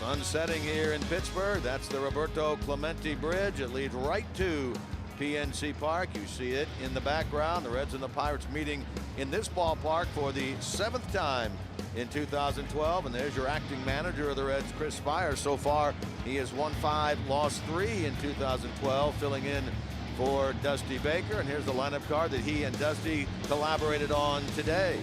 Sun setting here in Pittsburgh. That's the Roberto Clemente Bridge. It leads right to PNC Park. You see it in the background. The Reds and the Pirates meeting in this ballpark for the 7th time in 2012. And there's your acting manager of the Reds, Chris Spires. So far, he has won 5, lost 3 in 2012, filling in for Dusty Baker. And here's the lineup card that he and Dusty collaborated on today.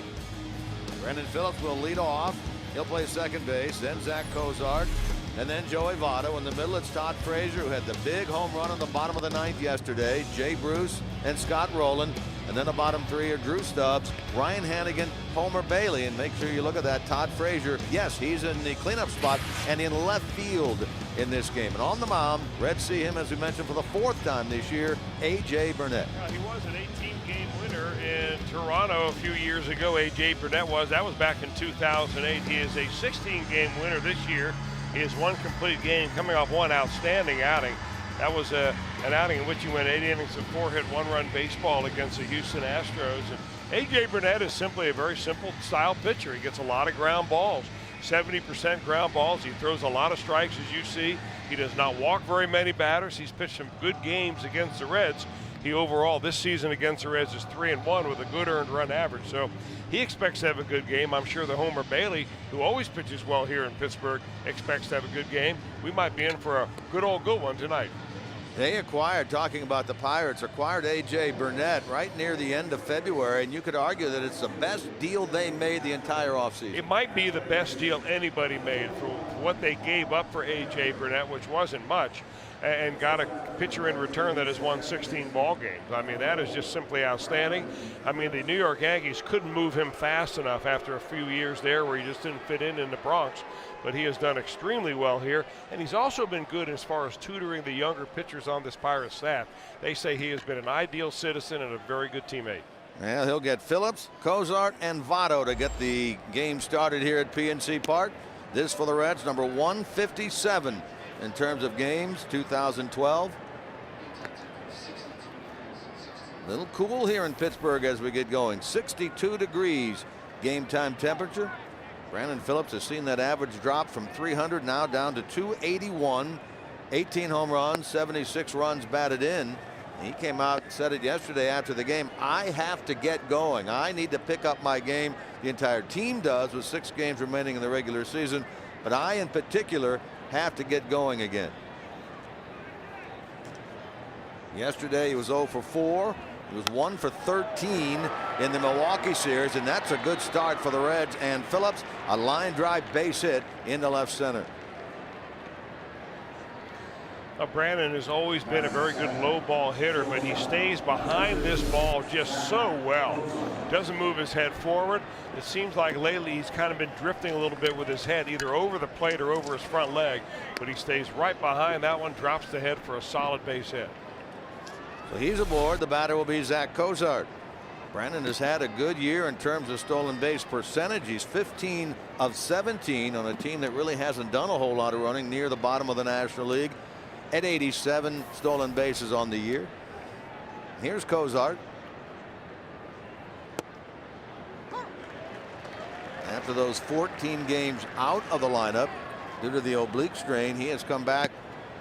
Brandon Phillips will lead off. He'll play second base, then Zach Cozart, and then Joey Votto. In the middle, it's Todd Frazier, who had the big home run on the bottom of the 9th yesterday. Jay Bruce and Scott Rowland. And then the bottom 3 are Drew Stubbs, Ryan Hannigan, Homer Bailey. And make sure you look at that. Todd Frazier, yes, he's in the cleanup spot and in left field in this game. And on the mound, Reds see him, as we mentioned, for the 4th time this year, A.J. Burnett. He was an 18-game winner in Toronto a few years ago. A.J. Burnett was. That was back in 2008. He is a 16-game winner this year. He has 1 complete game, coming off 1 outstanding outing. That was an outing in which he went 8 innings of 4-hit 1-run baseball against the Houston Astros. And A.J. Burnett is simply a very simple style pitcher. He gets a lot of ground balls, 70% ground balls. He throws a lot of strikes, as you see. He does not walk very many batters. He's pitched some good games against the Reds. He overall this season against the Reds is 3-1 with a good earned run average. So he expects to have a good game. I'm sure the Homer Bailey, who always pitches well here in Pittsburgh, expects to have a good game. We might be in for a good one tonight. They acquired, talking about the Pirates, acquired A.J. Burnett right near the end of February, and you could argue that it's the best deal they made the entire offseason. It might be the best deal anybody made for what they gave up for A.J. Burnett, which wasn't much, and got a pitcher in return that has won 16 ball games. I mean, that is just simply outstanding. I mean, the New York Yankees couldn't move him fast enough after a few years there where he just didn't fit in the Bronx. But he has done extremely well here, and he's also been good as far as tutoring the younger pitchers on this Pirates staff. They say he has been an ideal citizen and a very good teammate. Well, he'll get Phillips, Cozart, and Votto to get the game started here at PNC Park. This for the Reds, number 157 in terms of games, 2012. A little cool here in Pittsburgh as we get going. 62 degrees game time temperature. Brandon Phillips has seen that average drop from 300 now down to 281. 18 home runs, 76 runs batted in. He came out and said it yesterday after the game. I have to get going. I need to pick up my game. The entire team does with 6 games remaining in the regular season. But I in particular have to get going again. Yesterday he was 0 for 4. He was 1 for 13 in the Milwaukee series, and that's a good start for the Reds. And Phillips, a line drive base hit into left center. Brandon has always been a very good low ball hitter, but he stays behind this ball just so well. Doesn't move his head forward. It seems like lately he's kind of been drifting a little bit with his head, either over the plate or over his front leg, but he stays right behind that one, drops the head for a solid base hit. So he's aboard. The batter will be Zach Cozart. Brandon has had a good year in terms of stolen base percentage. He's 15 of 17 on a team that really hasn't done a whole lot of running, near the bottom of the National League, at 87 stolen bases on the year. Here's Cozart. After those 14 games out of the lineup due to the oblique strain, he has come back,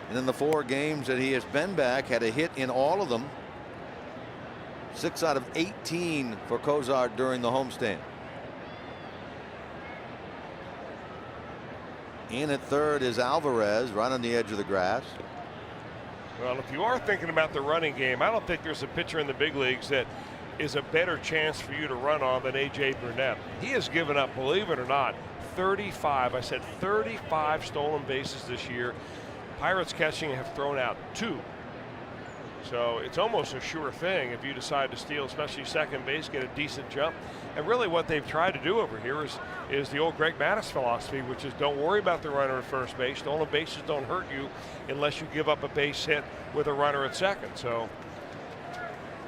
and in the 4 games that he has been back, had a hit in all of them. 6 out of 18 for Cozart during the homestand. In at third is Alvarez, right on the edge of the grass. Well, if you are thinking about the running game, I don't think there's a pitcher in the big leagues that is a better chance for you to run on than A.J. Burnett. He has given up, believe it or not, 35. I said 35 stolen bases this year. Pirates catching have thrown out 2. So it's almost a sure thing if you decide to steal, especially second base, get a decent jump. And really what they've tried to do over here is the old Greg Maddux philosophy, which is don't worry about the runner at first base. Stolen bases don't hurt you unless you give up a base hit with a runner at second. So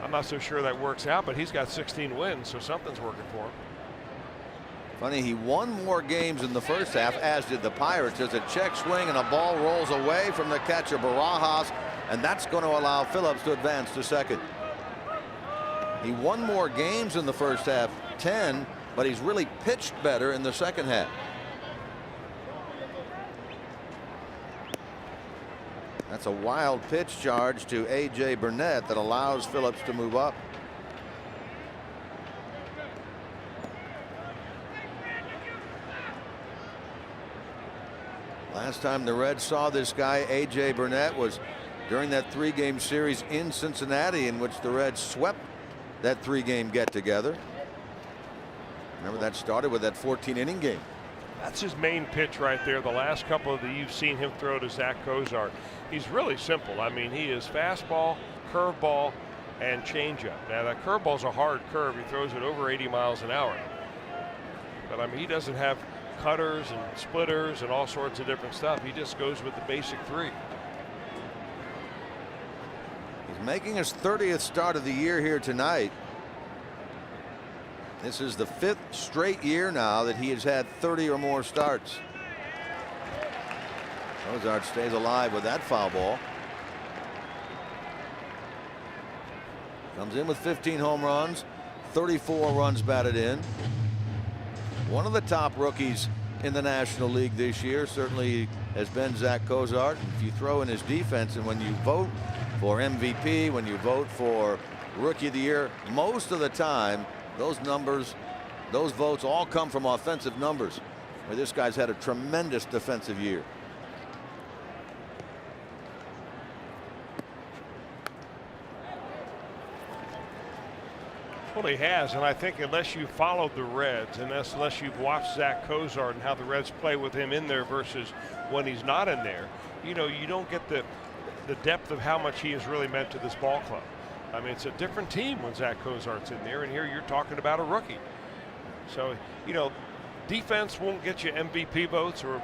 I'm not so sure that works out, but he's got 16 wins, so something's working for him. Funny, he won more games in the first half, as did the Pirates. There's a check swing and a ball rolls away from the catcher Barajas, and that's going to allow Phillips to advance to second. He won more games in the first half, 10, but he's really pitched better in the second half. That's a wild pitch charge to A.J. Burnett that allows Phillips to move up. Last time the Reds saw this guy, A.J. Burnett, was during that 3-game series in Cincinnati, in which the Reds swept that 3-game get-together. Remember, that started with that 14-inning game. That's his main pitch right there. The last couple that you've seen him throw to Zach Cozart. He's really simple. I mean, he is fastball, curveball, and changeup. Now, that curveball's a hard curve. He throws it over 80 miles an hour. But, I mean, he doesn't have cutters and splitters and all sorts of different stuff. He just goes with the basic 3. He's making his 30th start of the year here tonight. This is the 5th straight year now that he has had 30 or more starts. Cozart stays alive with that foul ball. Comes in with 15 home runs, 34 runs batted in. One of the top rookies in the National League this year certainly has been Zach Cozart. If you throw in his defense, and when you vote for MVP, when you vote for Rookie of the Year, most of the time those numbers, those votes all come from offensive numbers, where this guy's had a tremendous defensive year. Well, he has, and I think unless you followed the Reds, and unless you've watched Zach Cozart and how the Reds play with him in there versus when he's not in there, you know, you don't get the depth of how much he has really meant to this ball club. I mean, it's a different team when Zach Cozart's in there, and here you're talking about a rookie. So, you know, defense won't get you MVP votes or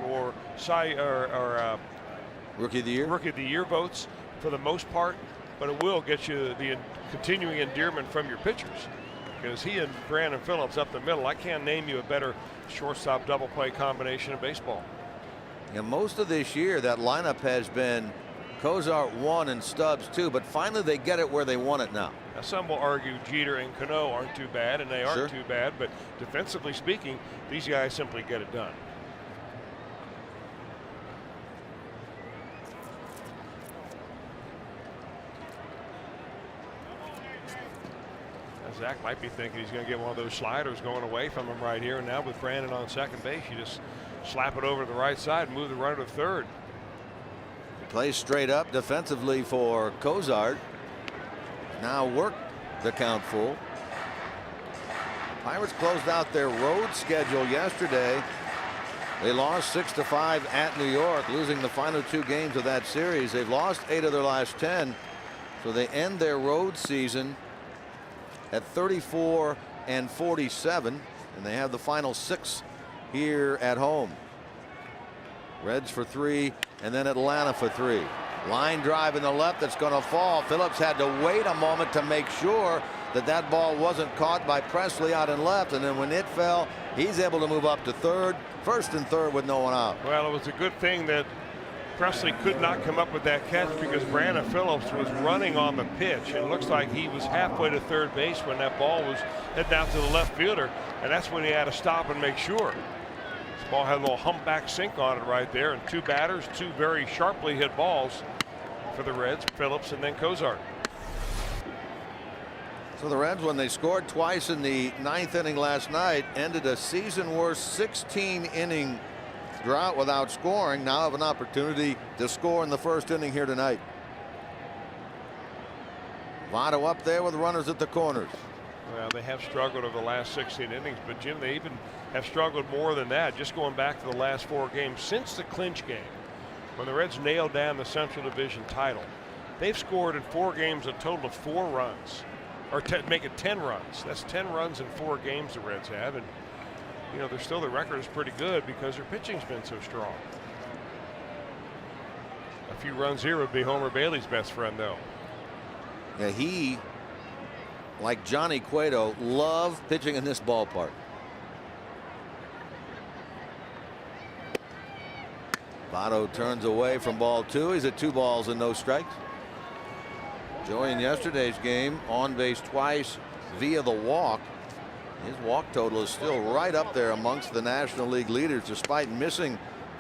Rookie of the Year? Rookie of the Year votes for the most part, but it will get you the continuing endearment from your pitchers. Because he and Brandon Phillips up the middle, I can't name you a better shortstop double play combination in baseball. Yeah, most of this year that lineup has been Cozart 1 and Stubbs 2, but finally they get it where they want it now. Now, some will argue Jeter and Cano aren't too bad, and they aren't too bad, but defensively speaking, these guys simply get it done. Zach might be thinking he's going to get one of those sliders going away from him right here, and now with Brandon on second base, you just slap it over to the right side and move the runner to third. Plays straight up defensively for Cozart. Now work the count full. Pirates closed out their road schedule yesterday. They lost 6-5 at New York, losing the final 2 games of that series. They've lost 8 of their last 10, so they end their road season at 34-47, and they have the final 6 here at home. Reds for 3, and then Atlanta for 3. Line drive in the left that's going to fall. Phillips had to wait a moment to make sure that that ball wasn't caught by Presley out in left, and then when it fell, he's able to move up to third, first and third with no one out. Well, it was a good thing that Presley could not come up with that catch because Brandon Phillips was running on the pitch. It looks like he was halfway to third base when that ball was heading out to the left fielder, and that's when he had to stop and make sure. This ball had a little humpback sink on it right there, and 2 batters, 2 very sharply hit balls for the Reds, Phillips and then Cozart. So the Reds, when they scored twice in the 9th inning last night, ended a season worst 16-inning drought without scoring. Now have an opportunity to score in the first inning here tonight. Votto up there with runners at the corners. Well, they have struggled over the last 16 innings, but Jim, they even have struggled more than that, just going back to the last 4 games since the clinch game when the Reds nailed down the Central Division title. They've scored in 4 games a total of 4 runs, or make it 10 runs. That's 10 runs in 4 games the Reds have, and you know, they're still, the record is pretty good because their pitching's been so strong. A few runs here would be Homer Bailey's best friend, though. Yeah, he, like Johnny Cueto, loved pitching in this ballpark. Votto turns away from ball 2. He's at 2 balls and no strikes. Joey in yesterday's game on base twice via the walk. His walk total is still right up there amongst the National League leaders, despite missing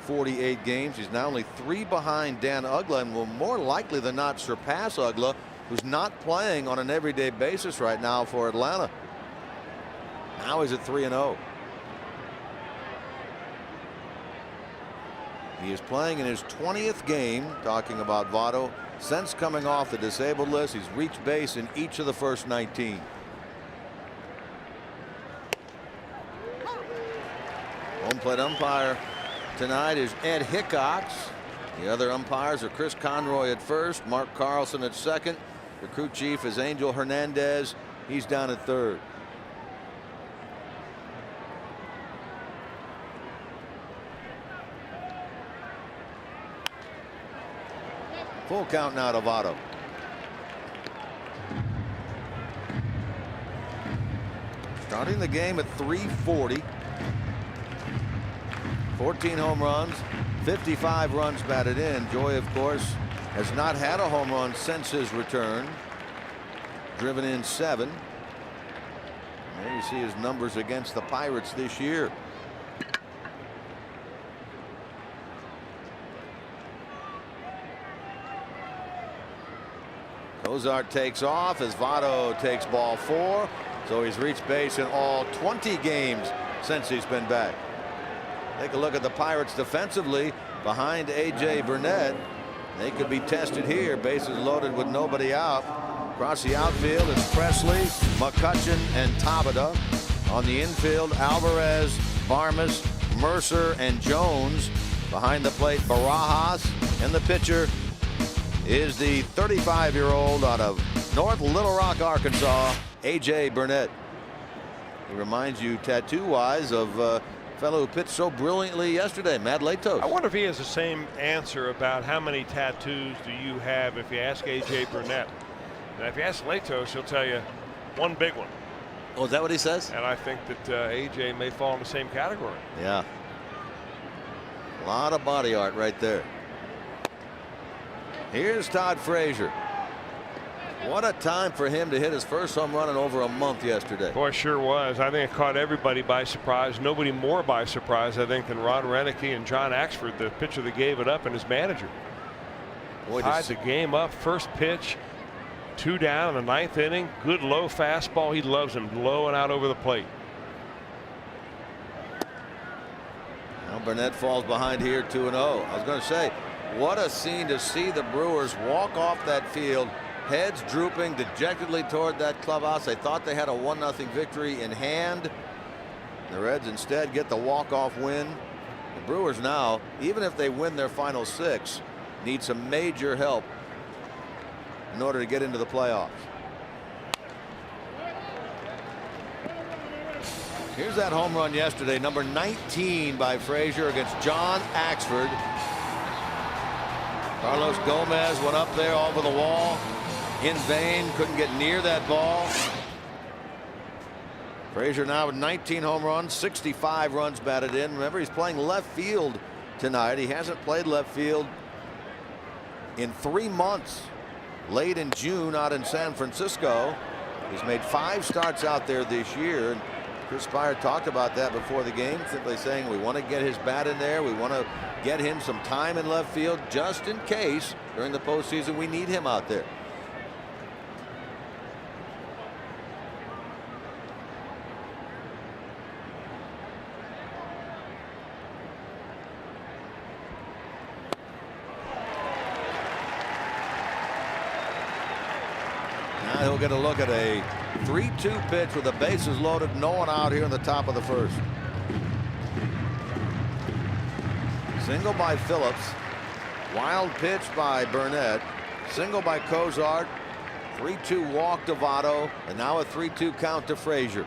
48 games. He's now only 3 behind Dan Uggla and will more likely than not surpass Uggla, who's not playing on an everyday basis right now for Atlanta. Now he's at 3-0. He is playing in his 20th game, talking about Votto, since coming off the disabled list. He's reached base in each of the first 19. Home plate umpire tonight is Ed Hickox. The other umpires are Chris Conroy at first, Mark Carlson at second. The crew chief is Angel Hernandez. He's down at third. Full count now to Votto. Starting the game at 340. 14 home runs, 55 runs batted in. Joy, of course, has not had a home run since his return. Driven in 7. There you see his numbers against the Pirates this year. Cozart takes off as Votto takes ball 4. So he's reached base in all 20 games since he's been back. Take a look at the Pirates defensively behind A.J. Burnett. They could be tested here. Bases loaded with nobody out. Across the outfield is Presley, McCutchen, and Tabata. On the infield, Alvarez, Barmes, Mercer, and Jones. Behind the plate, Barajas. And the pitcher is the 35-year-old out of North Little Rock, Arkansas, A.J. Burnett. He reminds you, tattoo-wise, of fellow who pitched so brilliantly yesterday, Matt Latos. I wonder if he has the same answer about how many tattoos do you have if you ask A.J. Burnett. And if you ask Latos, he'll tell you one big one. Oh, is that what he says? And I think that A.J. may fall in the same category. Yeah. A lot of body art right there. Here's Todd Frazier. What a time for him to hit his first home run in over a month yesterday. Boy, sure was. I think it caught everybody by surprise. Nobody more by surprise, I think, than Ron Renicky and John Axford, the pitcher that gave it up, and his manager. Boy, tied the game up. First pitch, 2 down in the 9th inning. Good low fastball. He loves him low and out over the plate. Now Burnett falls behind here 2-0. I was going to say, what a scene to see the Brewers walk off that field, heads drooping dejectedly toward that clubhouse. They thought they had a 1-0 victory in hand. The Reds instead get the walk-off win. The Brewers now, even if they win their final 6, need some major help in order to get into the playoffs. Here's that home run yesterday, number 19 by Frazier against John Axford. Carlos Gomez went up there over the wall in vain, couldn't get near that ball. Frazier now with 19 home runs, 65 runs batted in. Remember, he's playing left field tonight. He hasn't played left field in 3 months. Late in June out in San Francisco. He's made 5 starts out there this year. And Chris Spire talked about that before the game, simply saying we want to get his bat in there. We want to get him some time in left field just in case during the postseason we need him out there. Now he'll get a look at a 3-2 pitch with the bases loaded, no one out here in the top of the first. Single by Phillips. Wild pitch by Burnett. Single by Cozart. 3-2 walk to Votto. And now a 3-2 count to Frazier.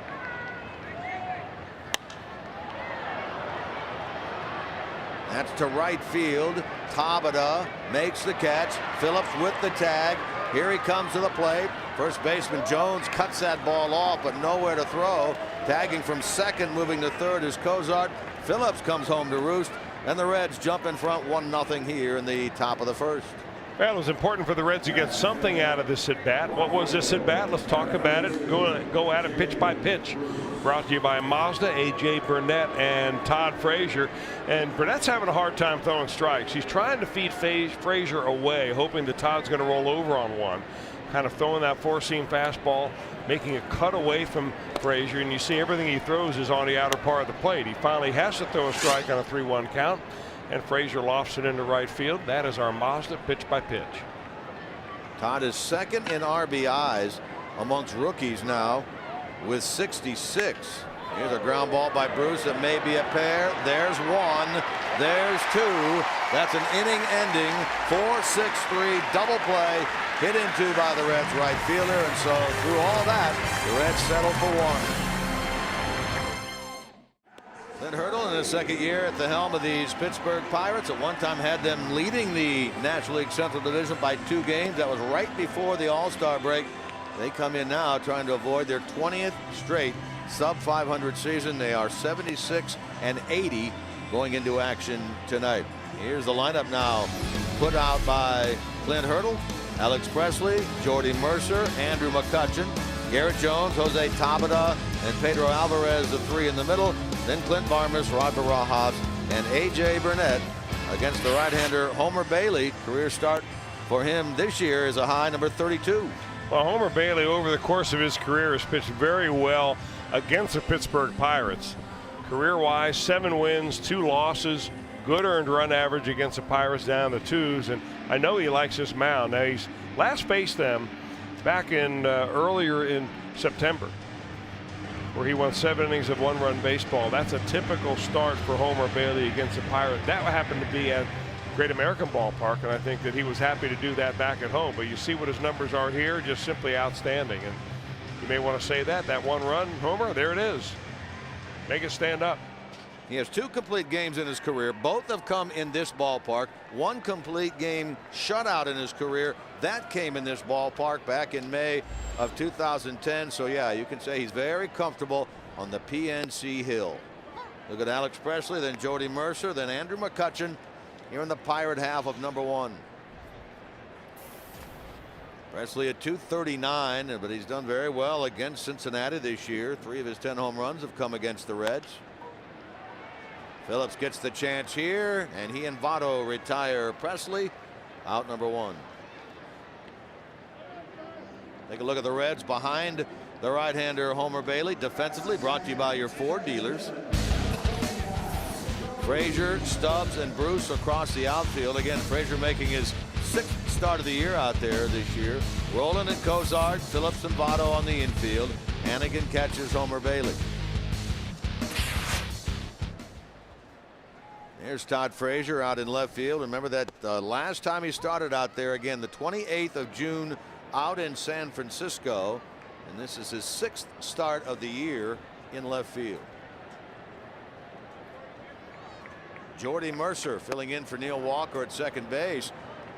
That's to right field. Tabata makes the catch. Phillips with the tag. Here he comes to the plate. First baseman Jones cuts that ball off, but nowhere to throw. Tagging from second, moving to third is Cozart. Phillips comes home to roost, and the Reds jump in front 1-0 here in the top of the first. Well, it was important for the Reds to get something out of this at bat. What was this at bat? Let's talk about it. Go at it pitch by pitch. Brought to you by Mazda, A.J. Burnett, and Todd Frazier. And Burnett's having a hard time throwing strikes. He's trying to feed Frazier away, hoping that Todd's going to roll over on one. Kind of throwing that four-seam fastball, making a cut away from Frazier, and you see everything he throws is on the outer part of the plate. He finally has to throw a strike on a 3-1 count, and Frazier lofts it into right field. That is our Mazda pitch by pitch. Todd is second in RBIs amongst rookies now with 66. Here's a ground ball by Bruce. It may be a pair. There's one. There's two. That's an inning-ending 4-6-3 double play hit into by the Reds right fielder. And so through all that, the Reds settle for one. Clint Hurdle in his second year at the helm of these Pittsburgh Pirates. At one time had them leading the National League Central Division by 2 games. That was right before the All-Star break. They come in now trying to avoid their 20th straight sub-500 season. They are 76-80 going into action tonight. Here's the lineup now put out by Clint Hurdle, Alex Presley, Jordy Mercer, Andrew McCutchen, Garrett Jones, Jose Tabata, and Pedro Alvarez, the 3 in the middle. Then Clint Barmas, Rod Barajas, and A.J. Burnett against the right-hander Homer Bailey. Career start for him this year is a high number 32. Well, Homer Bailey over the course of his career has pitched very well against the Pittsburgh Pirates. Career-wise, 7 wins, 2 losses, good earned run average against the Pirates down the 2s, and I know he likes this mound. Now, he's last faced them back in earlier in September, where he won 7 innings of 1-run baseball. That's a typical start for Homer Bailey against the Pirates. That happened to be at Great American Ballpark, and I think that he was happy to do that back at home. But you see what his numbers are here, just simply outstanding. And you may want to say that 1 run, Homer, there it is. Make it stand up. He has 2 complete games in his career. Both have come in this ballpark. 1 complete game shutout in his career. That came in this ballpark back in May of 2010. So, yeah, you can say he's very comfortable on the PNC Hill. Look at Alex Presley, then Jordy Mercer, then Andrew McCutchen here in the Pirate half of number 1. Presley at 239, but he's done very well against Cincinnati this year. 3 of his 10 home runs have come against the Reds. Phillips gets the chance here, and he and Votto retire Presley out number 1. Take a look at the Reds behind the right-hander Homer Bailey. Defensively brought to you by your Ford dealers. Frazier, Stubbs, and Bruce across the outfield. Again, Frazier making his 6th start of the year out there this year. Rowland and Cozart, Phillips and Votto on the infield. Hannigan catches Homer Bailey. There's Todd Frazier out in left field. Remember that last time he started out there, again, the 28th of June out in San Francisco. And this is his 6th start of the year in left field. Jordy Mercer filling in for Neil Walker at second base.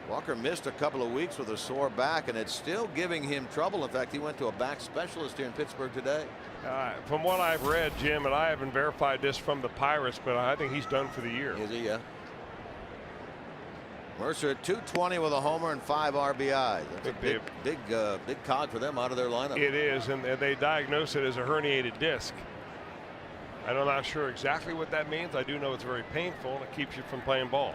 Walker missed a couple of weeks with a sore back, and it's still giving him trouble. In fact, he went to a back specialist here in Pittsburgh today. From what I've read, Jim, and I haven't verified this from the Pirates, but I think he's done for the year. Is he? Yeah. Mercer at 220 with a homer and 5 RBIs. That's a big cog for them out of their lineup. It is, and they diagnose it as a herniated disc. I'm not sure exactly what that means. I do know it's very painful, and it keeps you from playing ball.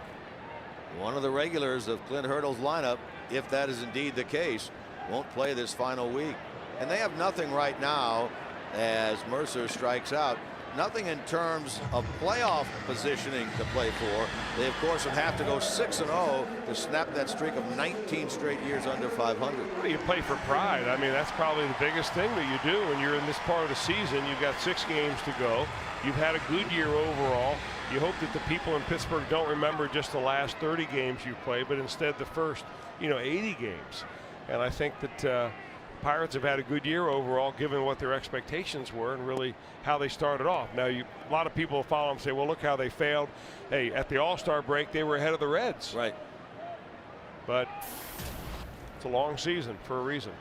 One of the regulars of Clint Hurdle's lineup, if that is indeed the case, won't play this final week. And they have nothing right now as Mercer strikes out. Nothing in terms of playoff positioning to play for. They, of course, would have to go 6-0 to snap that streak of 19 straight years under 500. You play for pride. I mean, that's probably the biggest thing that you do when you're in this part of the season. You've got 6 games to go. You've had a good year overall. You hope that the people in Pittsburgh don't remember just the last 30 games you played, but instead the first, 80 games. And I think that Pirates have had a good year overall, given what their expectations were and really how they started off. Now, a lot of people follow them and say, well, look how they failed. Hey, at the All-Star break, they were ahead of the Reds. Right. But it's a long season for a reason.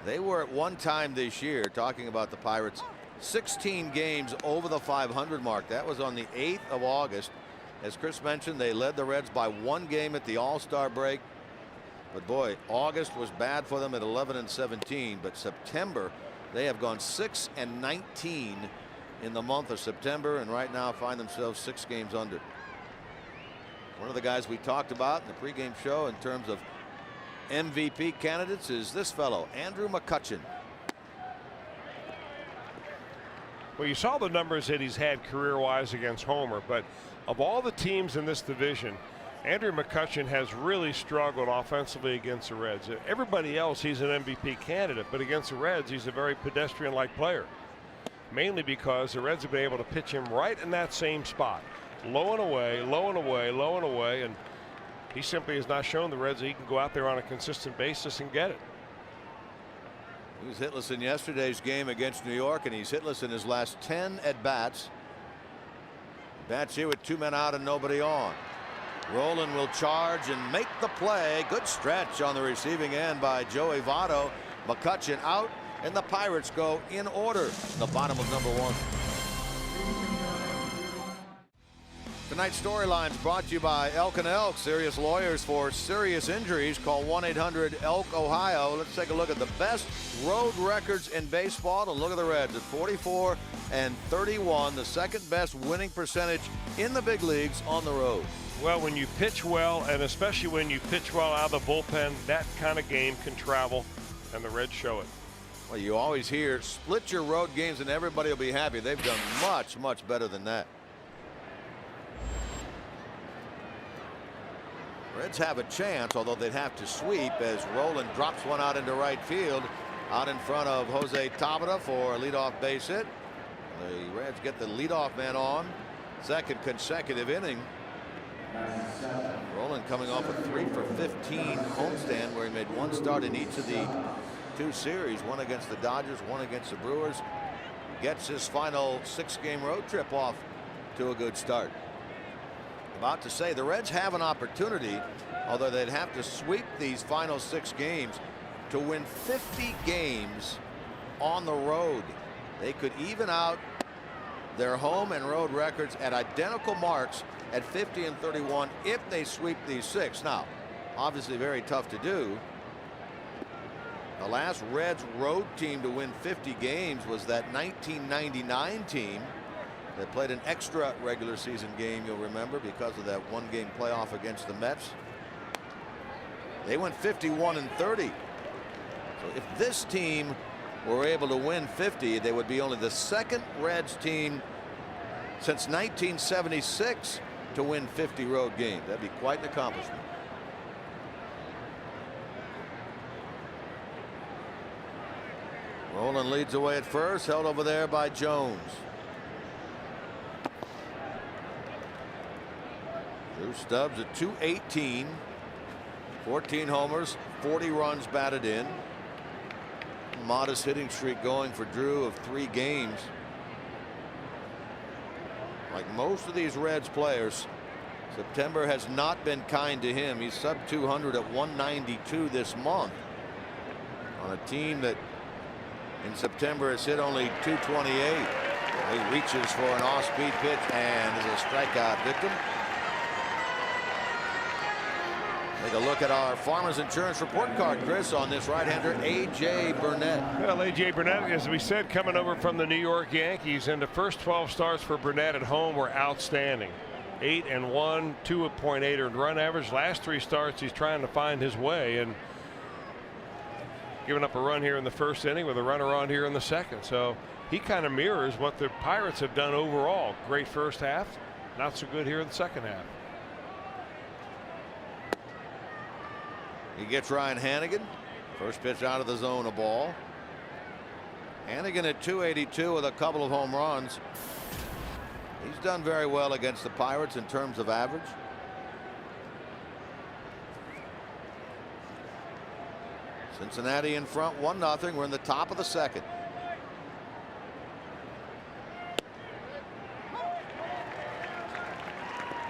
They were at one time this year, talking about the Pirates, 16 games over the 500 mark. That was on the 8th of August. As Chris mentioned, they led the Reds by 1 game at the All-Star break. But boy, August was bad for them at 11-17. But September, they have gone 6-19 in the month of September, and right now find themselves 6 games under. One of the guys we talked about in the pregame show in terms of MVP candidates is this fellow, Andrew McCutchen. Well, you saw the numbers that he's had career-wise against Homer, but of all the teams in this division, Andrew McCutchen has really struggled offensively against the Reds. Everybody else, he's an MVP candidate, but against the Reds, he's a very pedestrian-like player. Mainly because the Reds have been able to pitch him right in that same spot. Low and away, low and away, low and away, and he simply has not shown the Reds that he can go out there on a consistent basis and get it. He was hitless in yesterday's game against New York, and he's hitless in his last 10 at-bats. Bats here with 2 men out and nobody on. Rolen will charge and make the play. Good stretch on the receiving end by Joey Votto. McCutchen out, and the Pirates go in order. The bottom of number 1. Tonight's storylines brought to you by Elk & Elk. Serious lawyers for serious injuries. Call 1-800-ELK-OHIO. Let's take a look at the best road records in baseball. And look at the Reds at 44-31, the second best winning percentage in the big leagues on the road. Well, when you pitch well, and especially when you pitch well out of the bullpen, that kind of game can travel, and the Reds show it. Well, you always hear split your road games and everybody will be happy. They've done much, much better than that. Reds have a chance, although they'd have to sweep as Rolen drops one out into right field, out in front of Jose Tabata for a leadoff base hit. The Reds get the leadoff man on. Second consecutive inning. Rolen coming off a 3-for-15 homestand where he made 1 start in each of the 2 series, one against the Dodgers, one against the Brewers. Gets his final 6-game road trip off to a good start. About to say the Reds have an opportunity, although they'd have to sweep these final 6 games to win 50 games on the road. They could even out their home and road records at identical marks at 50-31 if they sweep these 6. Now, obviously very tough to do. The last Reds road team to win 50 games was that 1999 team. They played an extra regular season game, you'll remember, because of that 1-game playoff against the Mets. They went 51-30. So if this team were able to win 50, they would be only the second Reds team since 1976 to win 50 road games. That'd be quite an accomplishment. Rolen leads away at first, held over there by Jones. Drew Stubbs at 218, 14 homers, 40 runs batted in. Modest hitting streak going for Drew of 3 games. Like most of these Reds players, September has not been kind to him. He's sub 200 at 192 this month on a team that in September has hit only 228. He reaches for an off-speed pitch and is a strikeout victim. Take a look at our Farmers Insurance report card, Chris, on this right-hander, A.J. Burnett. Well, A.J. Burnett, as we said, coming over from the New York Yankees, and the first 12 starts for Burnett at home were outstanding. 8-1, 2.8 earned run average. Last 3 starts, he's trying to find his way, and giving up a run here in the first inning with a runner on here in the second. So he kind of mirrors what the Pirates have done overall. Great first half, not so good here in the second half. He gets Ryan Hannigan. First pitch out of the zone, a ball. Hannigan at 282 with a couple of home runs. He's done very well against the Pirates in terms of average. Cincinnati in front 1-0. We're in the top of the second.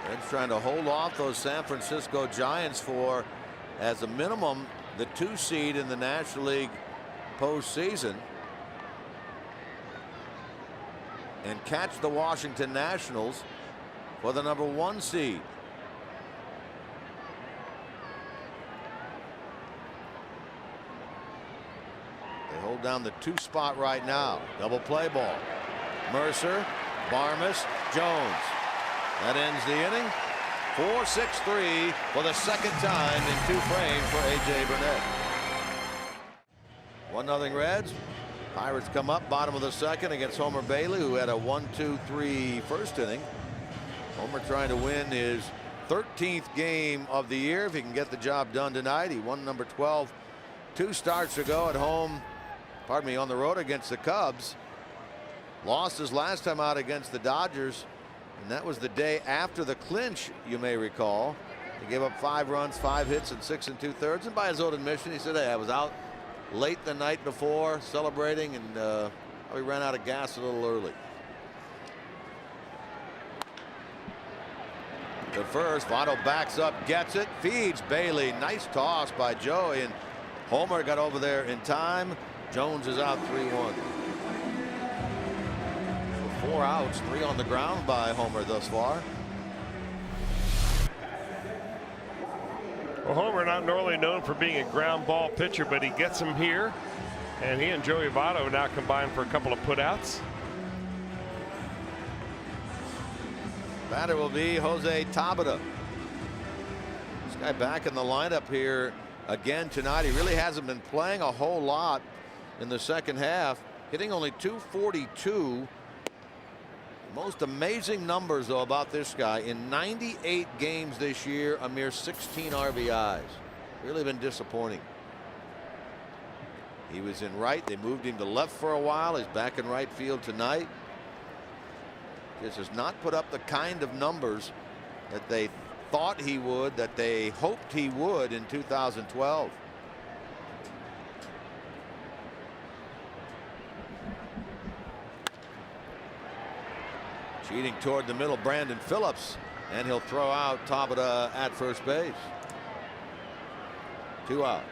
Reds trying to hold off those San Francisco Giants for, as a minimum, the 2 seed in the National League postseason, and catch the Washington Nationals for the number 1 seed. Hold down the 2 spot right now. Double play ball. Mercer, Barmas, Jones. That ends the inning. 4-6-3 for the second time in 2 frames for A.J. Burnett. 1-0 Reds. Pirates come up bottom of the second against Homer Bailey, who had a 1-2-3 first inning. Homer trying to win his 13th game of the year if he can get the job done tonight. He won number 12 2 starts ago at home, on the road against the Cubs. Lost his last time out against the Dodgers, and that was the day after the clinch, you may recall. He gave up 5 runs, 5 hits, and 6 2/3. And by his own admission, he said, "Hey, I was out late the night before celebrating, and we ran out of gas a little early." The first, Votto backs up, gets it, feeds Bailey. Nice toss by Joey, and Homer got over there in time. Jones is out 3-1. So 4 outs, 3 on the ground by Homer thus far. Well, Homer not normally known for being a ground ball pitcher, but he gets them here, and he and Joey Votto now combined for a couple of putouts. Batter will be Jose Tabata. This guy back in the lineup here again tonight. He really hasn't been playing a whole lot in the second half, hitting only .242. Most amazing numbers though about this guy: in 98 games this year, a mere 16 RBIs. Really been disappointing. He was in right, they moved him to left for a while. He's back in right field tonight. Just has not put up the kind of numbers that they thought he would, that they hoped he would in 2012. Cheating toward the middle, Brandon Phillips, and he'll throw out Tabata at first base. 2 out.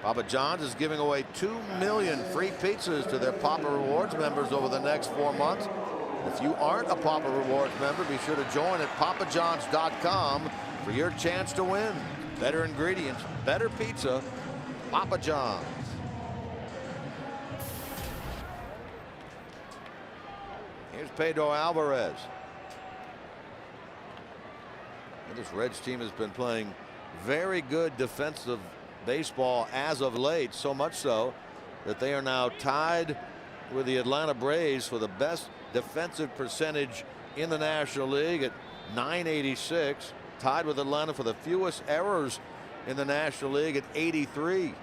Papa John's is giving away 2 million free pizzas to their Papa Rewards members over the next 4 months. If you aren't a Papa Rewards member, be sure to join at papajohns.com for your chance to win. Better ingredients, better pizza, Papa John's. Here's Pedro Alvarez. And this Reds team has been playing very good defensive baseball as of late, so much so that they are now tied with the Atlanta Braves for the best defensive percentage in the National League at .986, tied with Atlanta for the fewest errors in the National League at 83.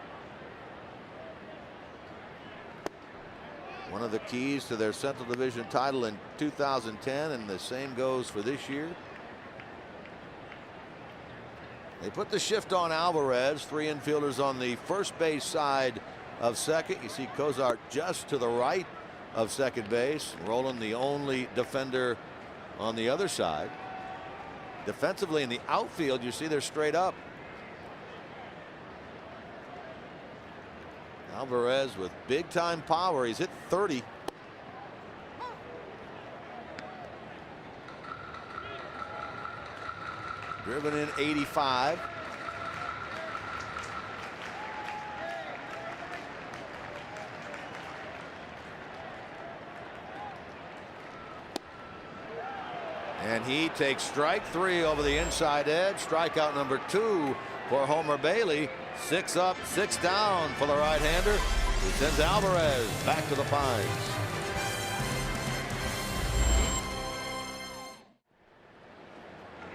One of the keys to their Central Division title in 2010, and the same goes for this year. They put the shift on Alvarez. 3 infielders on the first base side of second. You see Cozart just to the right of second base. Roland, the only defender on the other side. Defensively in the outfield, you see they're straight up. Alvarez with big time power. He's hit 30. Driven in 85. And he takes strike 3 over the inside edge. Strikeout number 2 for Homer Bailey. 6 up, 6 down for the right-hander. He sends Alvarez back to the Pines.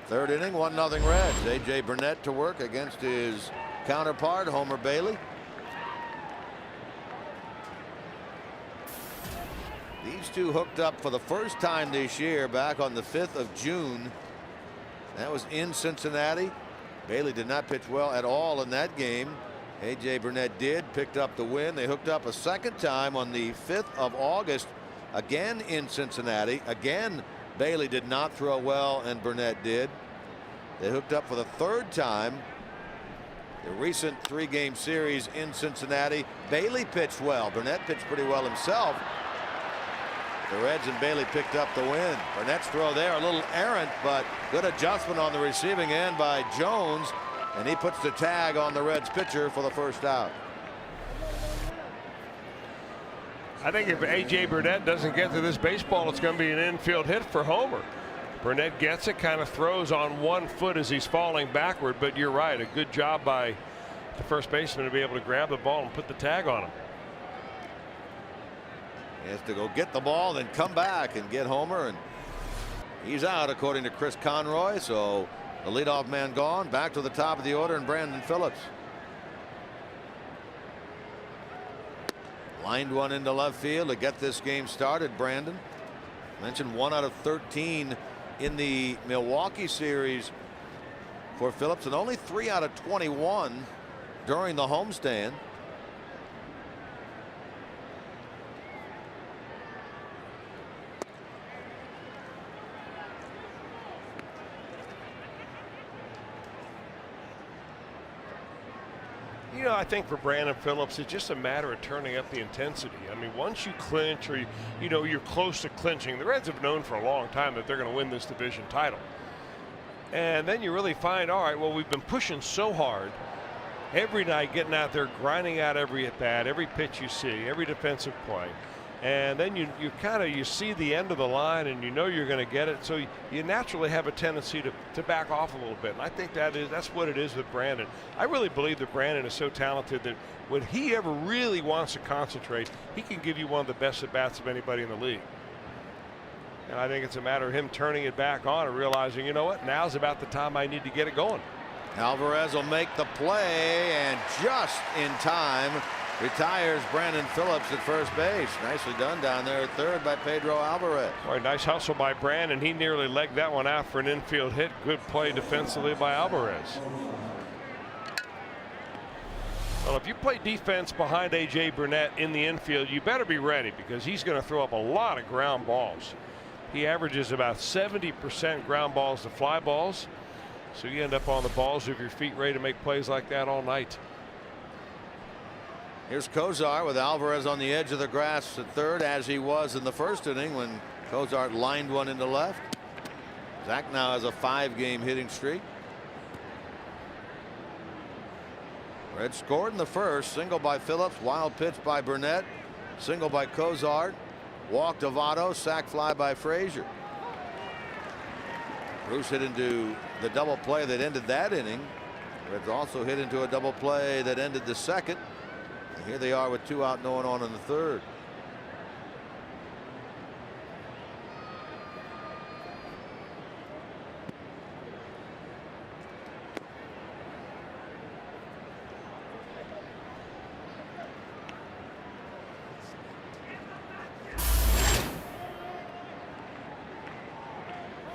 Third inning, 1-0 Reds. A.J. Burnett to work against his counterpart, Homer Bailey. These two hooked up for the first time this year back on the 5th of June. That was in Cincinnati. Bailey did not pitch well at all in that game. A.J. Burnett did, picked up the win. They hooked up a second time on the 5th of August, again in Cincinnati. Again, Bailey did not throw well, and Burnett did. They hooked up for the 3rd time. The recent 3-game series in Cincinnati, Bailey pitched well. Burnett pitched pretty well himself. The Reds and Bailey picked up the win. Burnett's throw there a little errant, but good adjustment on the receiving end by Jones, and he puts the tag on the Reds pitcher for the first out. I think if A.J. Burnett doesn't get to this baseball, it's going to be an infield hit for Homer. Burnett gets it, kind of throws on one foot as he's falling backward, but you're right, a good job by the first baseman to be able to grab the ball and put the tag on him. He has to go get the ball, then come back and get Homer, and he's out according to Chris Conroy. So the leadoff man gone. Back to the top of the order, and Brandon Phillips. Lined one into left field to get this game started. Brandon mentioned 1 out of 13 in the Milwaukee series for Phillips, and only 3 out of 21 during the homestand. You know, I think for Brandon Phillips, it's just a matter of turning up the intensity. I mean, once you clinch, or you know you're close to clinching, the Reds have known for a long time that they're going to win this division title. And then you really find, all right, well, we've been pushing so hard every night, getting out there, grinding out every at bat, every pitch you see, every defensive play. And then you see the end of the line, and you know you're going to get it, so you naturally have a tendency to back off a little bit. And I think that's what it is with Brandon. I really believe that Brandon is so talented that when he ever really wants to concentrate, he can give you one of the best at bats of anybody in the league. And I think it's a matter of him turning it back on and realizing, you know what, now's about the time I need to get it going. Alvarez will make the play, and just in time retires Brandon Phillips at first base. Nicely done down there at third by Pedro Alvarez. Boy, nice hustle by Brandon. He nearly legged that one out for an infield hit. Good play defensively by Alvarez. Well, if you play defense behind A.J. Burnett in the infield, you better be ready, because he's going to throw up a lot of ground balls. He averages about 70% ground balls to fly balls. So you end up on the balls of your feet ready to make plays like that all night. Here's Cozart with Alvarez on the edge of the grass at third, as he was in the first inning when Cozart lined one into left. Zach now has a 5-game hitting streak. Red scored in the first. Single by Phillips, wild pitch by Burnett, single by Cozart, walk to Votto, sac fly by Frazier. Bruce hit into the double play that ended that inning. Reds also hit into a double play that ended the second. And here they are with 2 out, no one on in the third.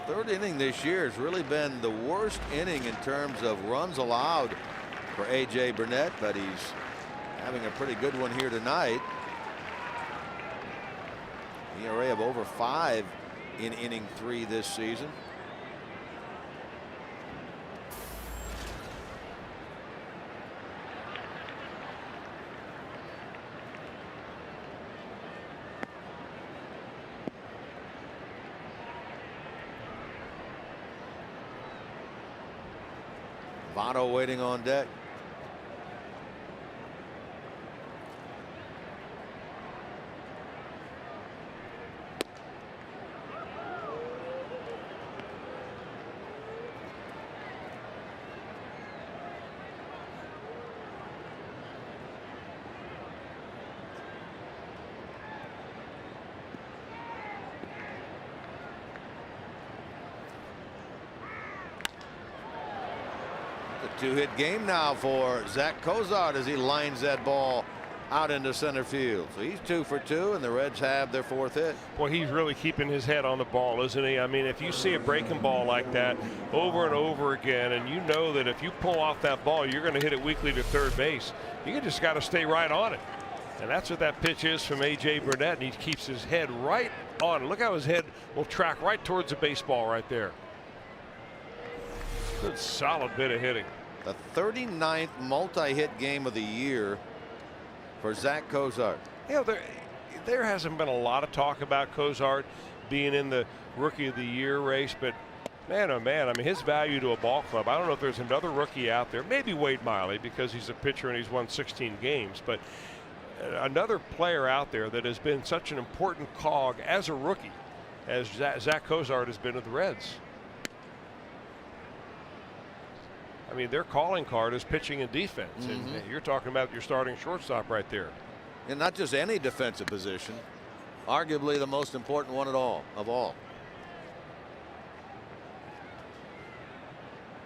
Third inning this year has really been the worst inning in terms of runs allowed for A.J. Burnett, but he's having a pretty good one here tonight. ERA of over 5 in inning 3 this season. Votto waiting on deck. Two-hit game now for Zach Cozart as he lines that ball out into center field. So he's 2 for 2, and the Reds have their 4th hit. Well, he's really keeping his head on the ball, isn't he? I mean, if you see a breaking ball like that over and over again, and you know that if you pull off that ball, you're going to hit it weakly to third base, you just got to stay right on it. And that's what that pitch is from A.J. Burnett, and he keeps his head right on it. Look how his head will track right towards the baseball right there. Good solid bit of hitting. The 39th multi-hit game of the year for Zach Cozart. You know, there hasn't been a lot of talk about Cozart being in the Rookie of the Year race, but man, oh man, I mean, his value to a ball club. I don't know if there's another rookie out there, maybe Wade Miley, because he's a pitcher and he's won 16 games, but another player out there that has been such an important cog as a rookie as Zach Cozart has been with the Reds. I mean, their calling card is pitching and defense, and you're talking about your starting shortstop right there. And not just any defensive position, arguably the most important one of all.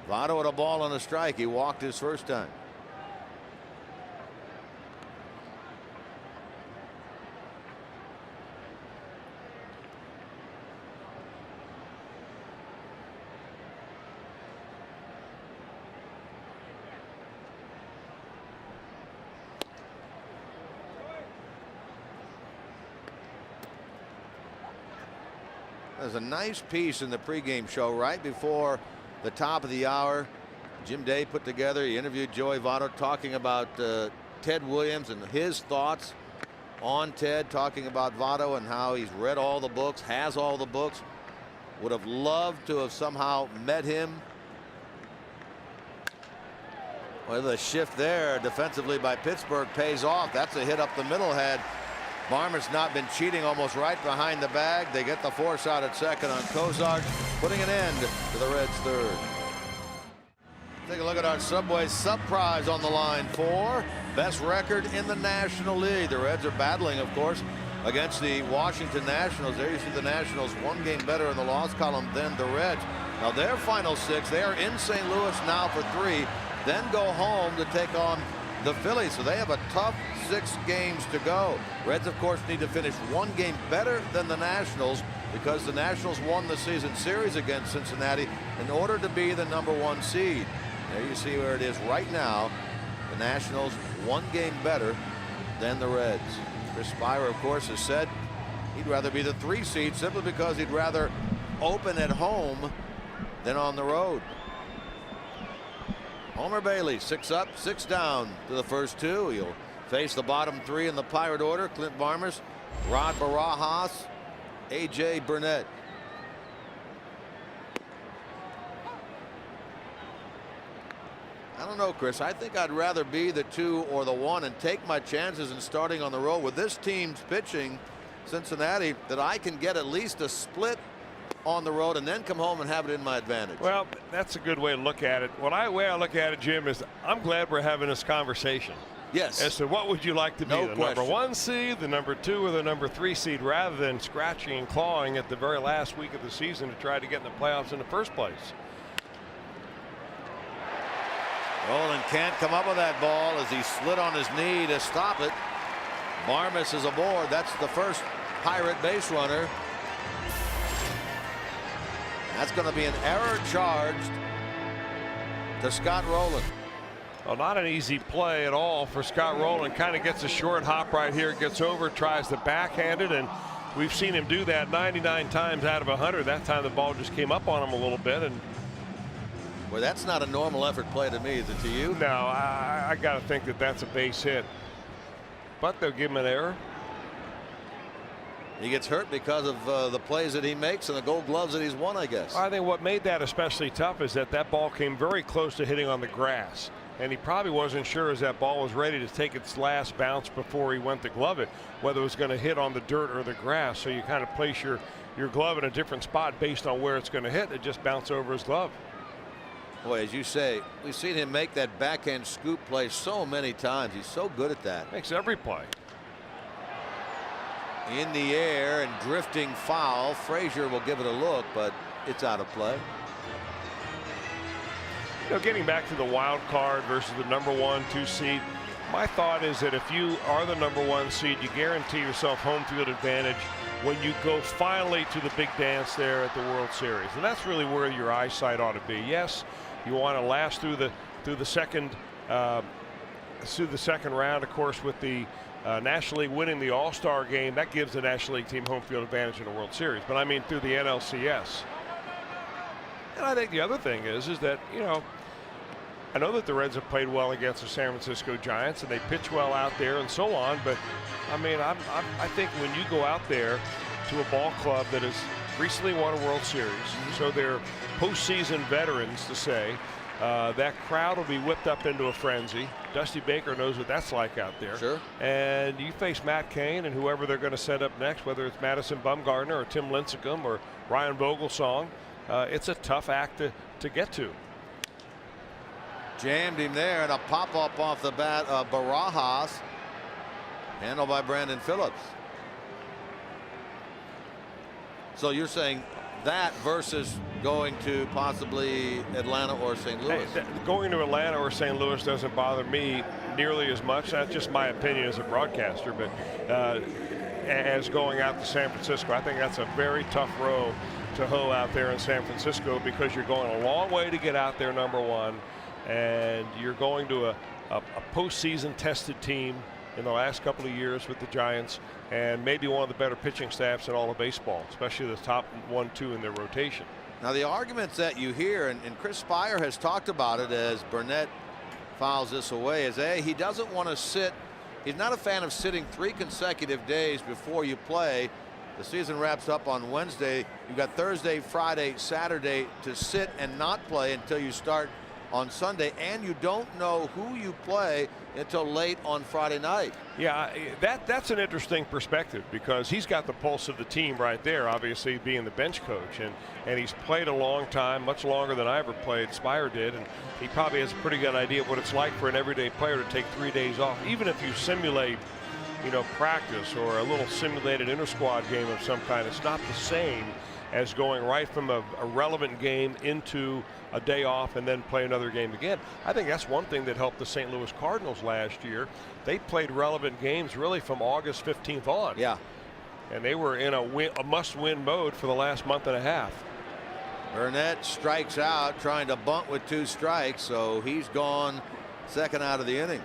Votto at a ball and a strike. He walked his first time. There's a nice piece in the pregame show right before the top of the hour. Jim Day put together. He interviewed Joey Votto talking about Ted Williams and his thoughts on Ted, talking about Votto and how he's read all the books, has all the books, would have loved to have somehow met him. Well, the shift there defensively by Pittsburgh pays off. That's a hit up the middle. Had Barmer's not been cheating, almost right behind the bag. They get the force out at second on Cozart, putting an end to the Reds' third. Take a look at our Subway Sub Prize on the line for best record in the National League. The Reds are battling, of course, against the Washington Nationals. There you see the Nationals one game better in the loss column than the Reds. Now their final 6, they are in St. Louis now for 3, then go home to take on the Phillies. So they have a tough 6 games to go. Reds, of course, need to finish 1 game better than the Nationals because the Nationals won the season series against Cincinnati in order to be the #1 seed. There you see where it is right now. The Nationals 1 game better than the Reds. Chris Spire, of course, has said he'd rather be the 3 seed simply because he'd rather open at home than on the road. Homer Bailey 6 up, 6 down to the first 2. He'll face the bottom 3 in the Pirate order. Clint Barmers, Rod Barajas, A.J. Burnett. I don't know, Chris. I think I'd rather be the 2 or the 1 and take my chances in starting on the road with this team's pitching, Cincinnati, that I can get at least a split on the road and then come home and have it in my advantage. Well, that's a good way to look at it. The way I look at it, Jim, is I'm glad we're having this conversation. Yes. As to what would you like to be, the #1 seed, the #2, or the #3 seed, rather than scratching and clawing at the very last week of the season to try to get in the playoffs in the first place. Roland can't come up with that ball as he slid on his knee to stop it. Barmes is aboard. That's the first Pirate base runner. That's going to be an error charged to Scott Rowland. Well, not an easy play at all for Scott Rowland. Kind of gets a short hop right here, gets over, tries to backhand it, and we've seen him do that 99 times out of 100. That time the ball just came up on him a little bit. And well, that's not a normal effort play to me, is it to you? No, I got to think that that's a base hit. But they'll give him an error. He gets hurt because of the plays that he makes and the Gold Gloves that he's won, I guess. I think what made that especially tough is that ball came very close to hitting on the grass. And he probably wasn't sure as that ball was ready to take its last bounce before he went to glove it, whether it was going to hit on the dirt or the grass. So you kind of place your glove in a different spot based on where it's going to hit. It just bounced over his glove. Boy, as you say, we've seen him make that backhand scoop play so many times. He's so good at that. Makes every play. In the air and drifting foul. Frazier will give it a look, but it's out of play. You know, getting back to the wild card versus the #1, 2 seed, my thought is that if you are the #1 seed, you guarantee yourself home field advantage when you go finally to the big dance there at the World Series. And that's really where your eyesight ought to be. Yes, you want to last through the second round, of course, with the National League winning the All-Star game. That gives the National League team home field advantage in the World Series. But I mean through the NLCS. And I think the other thing is that, you know, I know that the Reds have played well against the San Francisco Giants and they pitch well out there and so on. But I mean, I think when you go out there to a ball club that has recently won a World Series, so they're postseason veterans to say, that crowd will be whipped up into a frenzy. Dusty Baker knows what that's like out there. Sure. And you face Matt Cain and whoever they're going to set up next, whether it's Madison Bumgarner or Tim Lincecum or Ryan Vogelsong. It's a tough act to get to. Jammed him there, and a pop-up off the bat of Barajas. Handled by Brandon Phillips. So you're saying that versus going to possibly Atlanta or St. Louis? Hey, going to Atlanta or St. Louis doesn't bother me nearly as much. That's just my opinion as a broadcaster. But as going out to San Francisco, I think that's a very tough row to hoe out there in San Francisco, because you're going a long way to get out there, number one, and you're going to a postseason tested team in the last couple of years with the Giants, and maybe one of the better pitching staffs in all of baseball, especially the top 1-2 in their rotation. Now the arguments that you hear, and Chris Spire has talked about it as Burnett fouls this away, is he doesn't want to sit. He's not a fan of sitting 3 consecutive days before you play. The season wraps up on Wednesday. You've got Thursday, Friday, Saturday to sit and not play until you start on Sunday, and you don't know who you play until late on Friday night. Yeah, that's an interesting perspective, because he's got the pulse of the team right there, obviously being the bench coach, and he's played a long time, much longer than I ever played. Spire did, and he probably has a pretty good idea of what it's like for an everyday player to take 3 days off. Even if you simulate, practice or a little simulated inter-squad game of some kind, it's not the same as going right from a relevant game into a day off and then play another game again. I think that's one thing that helped the St. Louis Cardinals last year. They played relevant games really from August 15th on. Yeah. And they were in a must-win mode for the last month and a half. Burnett strikes out trying to bunt with 2 strikes, so he's gone second out of the inning.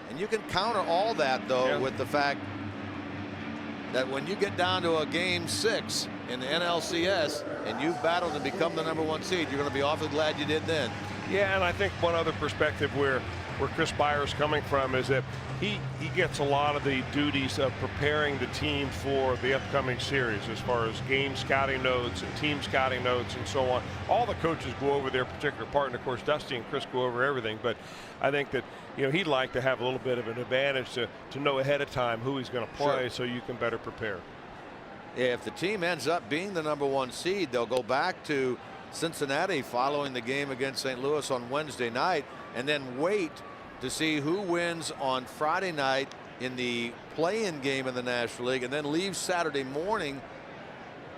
And you can counter all that, though, with the fact that when you get down to a game 6 in the NLCS and you've battled to become the #1 seed, you're going to be awfully glad you did then. Yeah, and I think one other perspective where Chris Spire is coming from is that he gets a lot of the duties of preparing the team for the upcoming series, as far as game scouting notes and team scouting notes and so on. All the coaches go over their particular part, and of course Dusty and Chris go over everything, but I think that he'd like to have a little bit of an advantage to know ahead of time who he's going to play. Sure. So you can better prepare. If the team ends up being the #1 seed, they'll go back to Cincinnati following the game against St. Louis on Wednesday night, and then wait to see who wins on Friday night in the play-in game in the National League, and then leave Saturday morning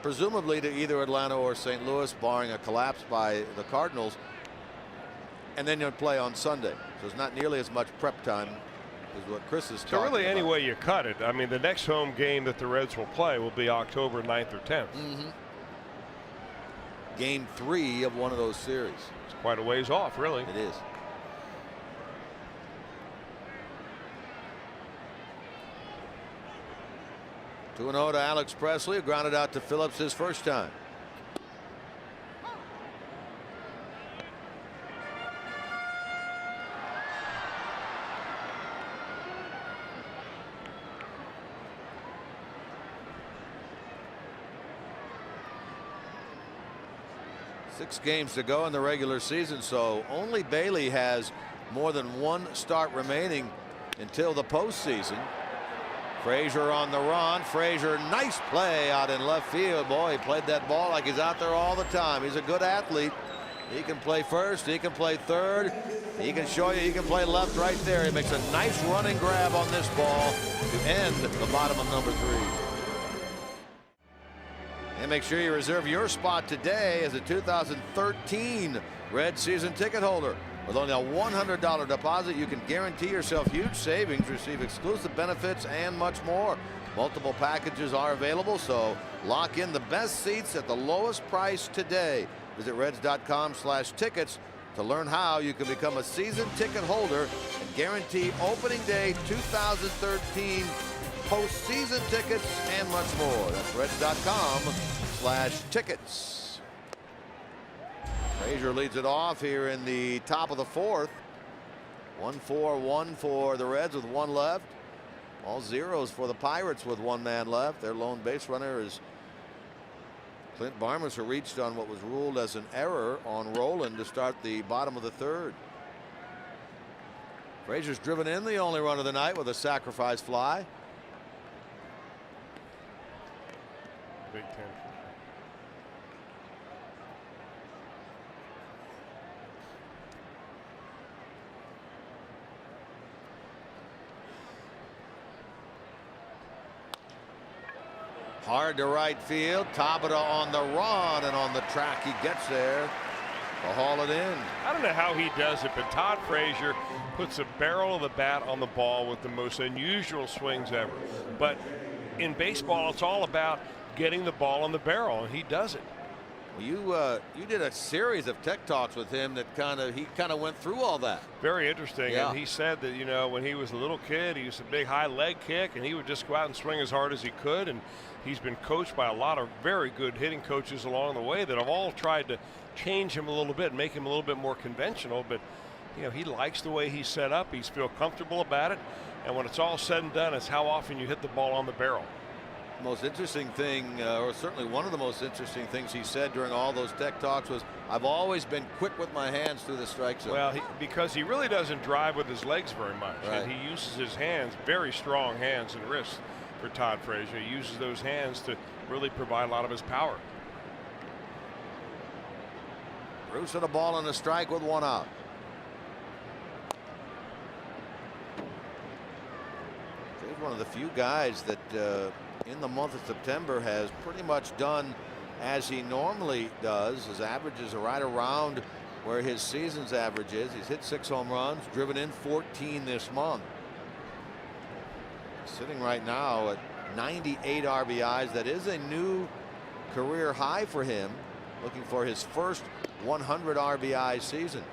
presumably to either Atlanta or St. Louis, barring a collapse by the Cardinals, and then you'll play on Sunday. So it's not nearly as much prep time as what Chris is talking about. So really, any way you cut it, I mean, the next home game that the Reds will play will be October 9th or 10th. Game 3 of one of those series. It's quite a ways off, really. It is. Two 2-0 to Alex Presley, who grounded out to Phillips his first time. Six games to go in the regular season, so only Bailey has more than one start remaining until the postseason. Frazier on the run. Frazier, nice play out in left field. Boy, he played that ball like he's out there all the time. He's a good athlete. He can play first. He can play third. He can show you he can play left right there. He makes a nice running grab on this ball to end the bottom of number 3. And make sure you reserve your spot today as a 2013 Red season ticket holder. With only a $100 deposit, you can guarantee yourself huge savings, receive exclusive benefits, and much more. Multiple packages are available, so lock in the best seats at the lowest price today. Visit Reds.com/tickets to learn how you can become a season ticket holder and guarantee opening day 2013 postseason tickets and much more. That's Reds.com/tickets. Frazier leads it off here in the top of the 4th. 1-4-1 for the Reds with 1 left. All zeros for the Pirates with 1 man left. Their lone base runner is Clint Barmeser reached on what was ruled as an error on Rolen to start the bottom of the third. Frazier's driven in the only run of the night with a sacrifice fly. Big 10. Hard to right field. Tabata on the run, and on the track he gets there to haul it in. I don't know how he does it, but Todd Frazier puts the barrel of the bat on the ball with the most unusual swings ever. But in baseball, it's all about getting the ball on the barrel, and he does it. Well, you did a series of tech talks with him that he kind of went through all that. Very interesting. Yeah. And he said that, you know, when he was a little kid, he used a big high leg kick, and he would just go out and swing as hard as he could. And he's been coached by a lot of very good hitting coaches along the way that have all tried to change him a little bit, make him a little bit more conventional. But, you know, he likes the way he's set up. He's feel comfortable about it. And when it's all said and done, it's how often you hit the ball on the barrel. Most interesting thing, or certainly one of the most interesting things he said during all those tech talks was, I've always been quick with my hands through the strike zone. Well, because he really doesn't drive with his legs very much. Right. And he uses his hands, very strong hands and wrists for Todd Frazier. He uses those hands to really provide a lot of his power. Bruce with a ball and a strike with one out. He's one of the few guys that in the month of September has pretty much done as he normally does. His averages are right around where his season's average is. He's hit 6 home runs, driven in 14 this month. Sitting right now at 98 RBIs. That is a new career high for him. Looking for his first 100 RBI season.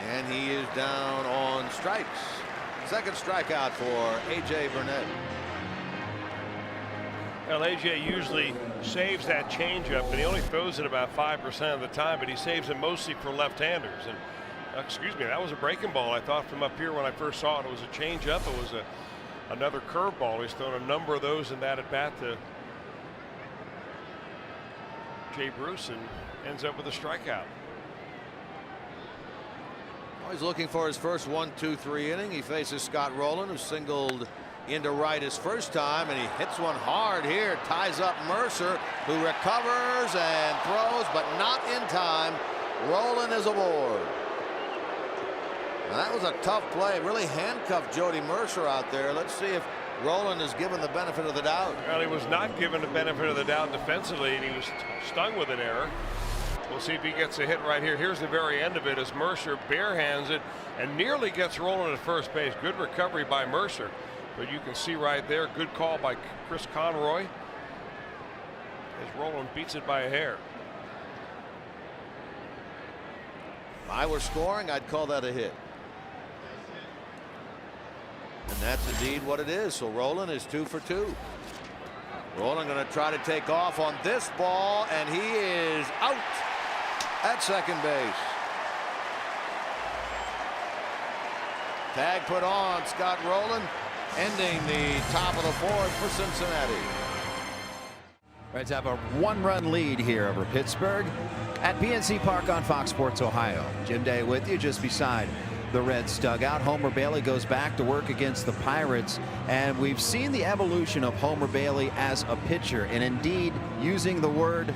And he is down on strikes. Second strikeout for A.J. Burnett. Well, A.J. usually saves that changeup, and he only throws it about 5% of the time, but he saves it mostly for left-handers. And excuse me, that was a breaking ball. I thought from up here when I first saw it, it was a changeup. It was another curveball. He's thrown a number of those in that at bat to Jay Bruce, and ends up with a strikeout. He's looking for his first 1-2-3 inning. He faces Scott Rolen, who singled into right his first time, and he hits one hard here, ties up Mercer, who recovers and throws, but not in time. Rolen is aboard. Now that was a tough play. Really handcuffed Jody Mercer out there. Let's see if Rolen is given the benefit of the doubt. Well, he was not given the benefit of the doubt defensively, and he was stung with an error. We'll see if he gets a hit right here. Here's the very end of it as Mercer barehands it and nearly gets Rolen at first base. Good recovery by Mercer. But you can see right there, good call by Chris Conroy as Rolen beats it by a hair. If I were scoring, I'd call that a hit. And that's indeed what it is. So Rolen is 2 for 2. Rolen going to try to take off on this ball, and he is out at second base. Tag put on Scott Rolen, ending the top of the fourth for Cincinnati. Reds have a 1-run lead here over Pittsburgh at PNC Park on Fox Sports Ohio. Jim Day with you just beside the Reds dugout. Homer Bailey goes back to work against the Pirates, and we've seen the evolution of Homer Bailey as a pitcher, and indeed using the word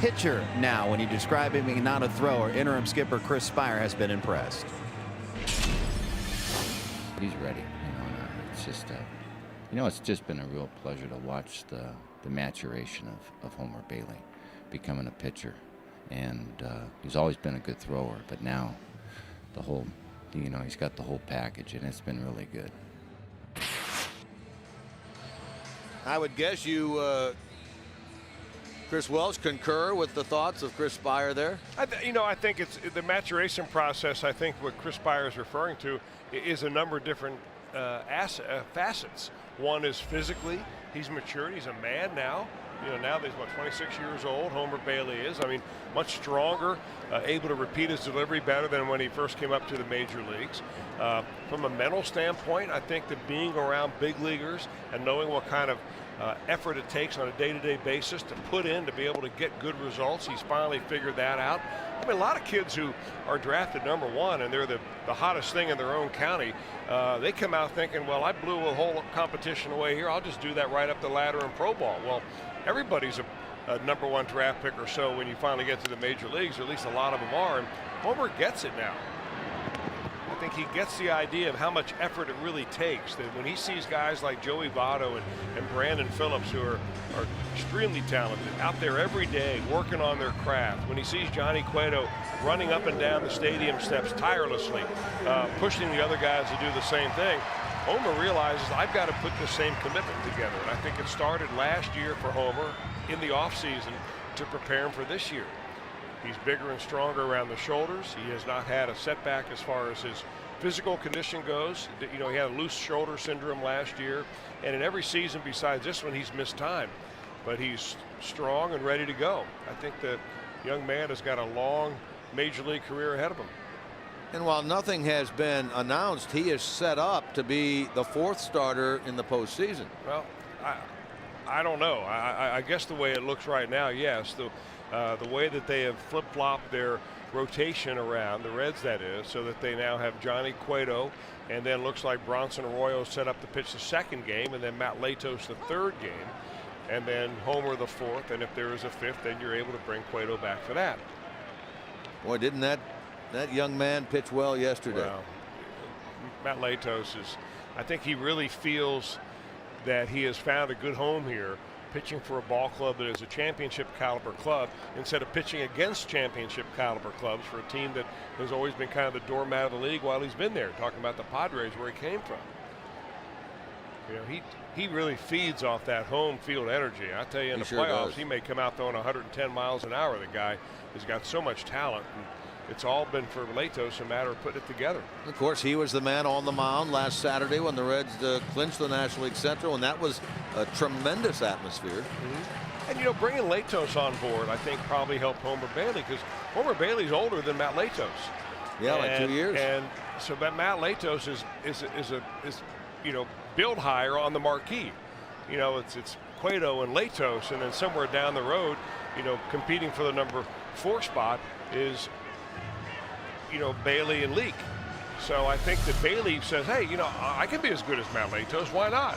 pitcher now when you describe him, not a thrower. Interim skipper Chris Spire has been impressed. He's ready. It's just it's just been a real pleasure to watch the maturation of Homer Bailey becoming a pitcher, and he's always been a good thrower, but now the whole, he's got the whole package, and it's been really good. I would guess you, Chris Welsh, concur with the thoughts of Chris Spire there. I think it's the maturation process. I think what Chris Spire is referring to is a number of different facets. One is physically, he's matured, he's a man now. You know, now that he's, what, 26 years old, Homer Bailey is. I mean, much stronger, able to repeat his delivery better than when he first came up to the major leagues. From a mental standpoint, I think that being around big leaguers and knowing what kind of effort it takes on a day-to-day basis to put in to be able to get good results, he's finally figured that out. I mean, a lot of kids who are drafted #1 and they're the hottest thing in their own county, they come out thinking, well, I blew a whole competition away here. I'll just do that right up the ladder in pro ball. Well, everybody's a #1 draft pick or so when you finally get to the major leagues, or at least a lot of them are, and Homer gets it now. I think he gets the idea of how much effort it really takes. That when he sees guys like Joey Votto and Brandon Phillips, who are extremely talented, out there every day working on their craft, when he sees Johnny Cueto running up and down the stadium steps tirelessly, pushing the other guys to do the same thing, Homer realizes, I've got to put the same commitment together. And I think it started last year for Homer in the offseason to prepare him for this year. He's bigger and stronger around the shoulders. He has not had a setback as far as his physical condition goes. You know, he had a loose shoulder syndrome last year, and in every season besides this one, he's missed time. But he's strong and ready to go. I think the young man has got a long major league career ahead of him. And while nothing has been announced, he is set up to be the 4th starter in the postseason. Well, I don't know. I guess the way it looks right now, yes. The way that they have flip-flopped their rotation around, the Reds that is, so that they now have Johnny Cueto, and then looks like Bronson Arroyo set up to pitch the 2nd game, and then Matt Latos the 3rd game, and then Homer the 4th, and if there is a 5th, then you're able to bring Cueto back for that. Boy, didn't that young man pitch well yesterday. Well, Matt Latos is, I think he really feels that he has found a good home here, pitching for a ball club that is a championship caliber club instead of pitching against championship caliber clubs for a team that has always been kind of the doormat of the league while he's been there, talking about the Padres where he came from. You know, he really feeds off that home field energy. I tell you, in the playoffs, he may come out throwing 110 miles an hour. The guy has got so much talent, and it's all been for Latos a matter of putting it together. Of course, he was the man on the mound last Saturday when the Reds clinched the National League Central, and that was a tremendous atmosphere. And, you know, bringing Latos on board, I think, probably helped Homer Bailey, because Homer Bailey's older than Matt Latos. Yeah, like 2 years. And so Matt Latos is you know, build higher on the marquee. You know, it's Cueto and Latos, and then somewhere down the road, you know, competing for the #4 spot is, you know, Bailey and Leake. So I think that Bailey says, hey, you know, I can be as good as Matt Latos. Why not?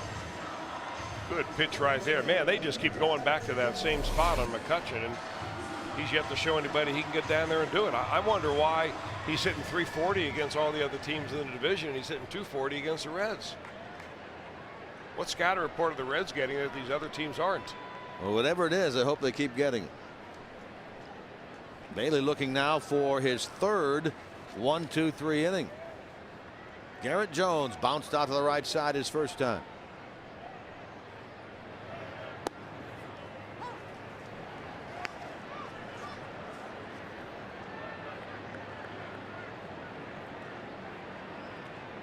Good pitch right there. Man, they just keep going back to that same spot on McCutchen, and he's yet to show anybody he can get down there and do it. I wonder why he's hitting .340 against all the other teams in the division, and he's hitting .240 against the Reds. What scouting report are the Reds getting that these other teams aren't? Well, whatever it is, I hope they keep getting it. Bailey looking now for his 3rd 1-2-3 inning. Garrett Jones bounced out to the right side his first time.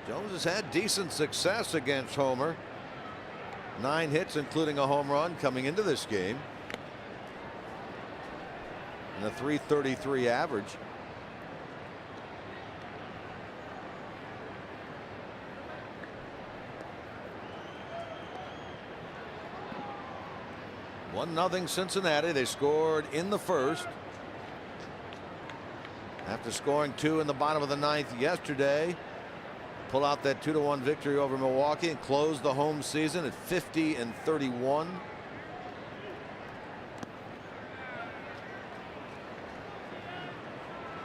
Jones has had decent success against Homer. 9 hits, including a home run, coming into this game. And a .333 average. (1-0) Cincinnati. They scored in the 1st. After scoring 2 in the bottom of the 9th yesterday. Pull out that 2-1 victory over Milwaukee and close the home season at 50-31.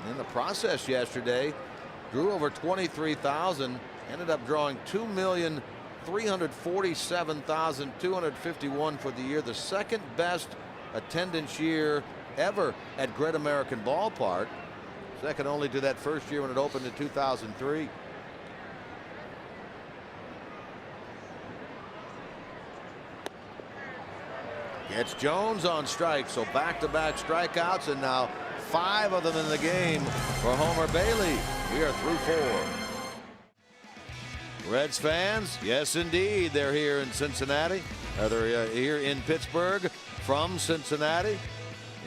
In the process yesterday, drew over 23,000, ended up drawing 2,347,251 for the year, the 2nd best attendance year ever at Great American Ballpark, second only to that first year when it opened in 2003. Gets Jones on strike, so back-to-back strikeouts, and now 5 of them in the game for Homer Bailey. We are through 4. Reds fans, yes indeed, they're here in Cincinnati. They're here in Pittsburgh from Cincinnati,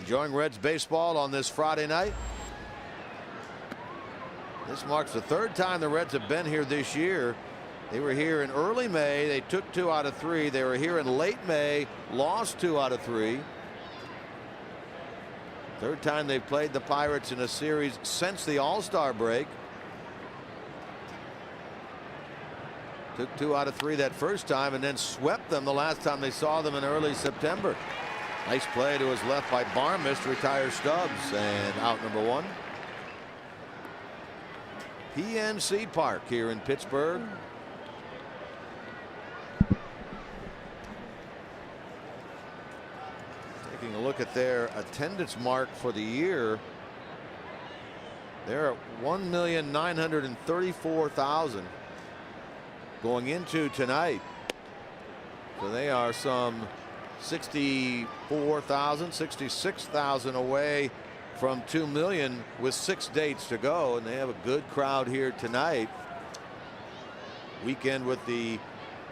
enjoying Reds baseball on this Friday night. This marks the third time the Reds have been here this year. They were here in early May. They took 2 out of 3. They were here in late May, lost 2 out of 3. Third time they've played the Pirates in a series since the All-Star break. Took 2 out of 3 that first time and then swept them the last time they saw them in early September. Nice play to his left by Barmes to retire Stubbs, and out number 1. PNC Park here in Pittsburgh. Taking a look at their attendance mark for the year. They're at 1,934,000 going into tonight. So they are some 64,000, 66,000 away from 2 million with 6 dates to go, and they have a good crowd here tonight. Weekend with the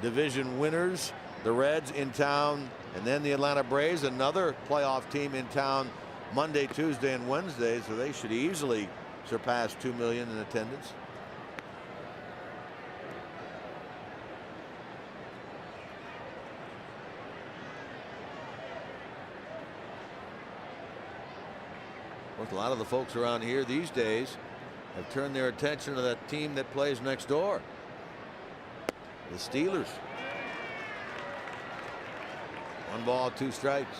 division winners, the Reds in town, and then the Atlanta Braves, another playoff team in town Monday, Tuesday, and Wednesday, so they should easily surpass 2 million in attendance. A lot of the folks around here these days have turned their attention to that team that plays next door, the Steelers. 1 ball, 2 strikes.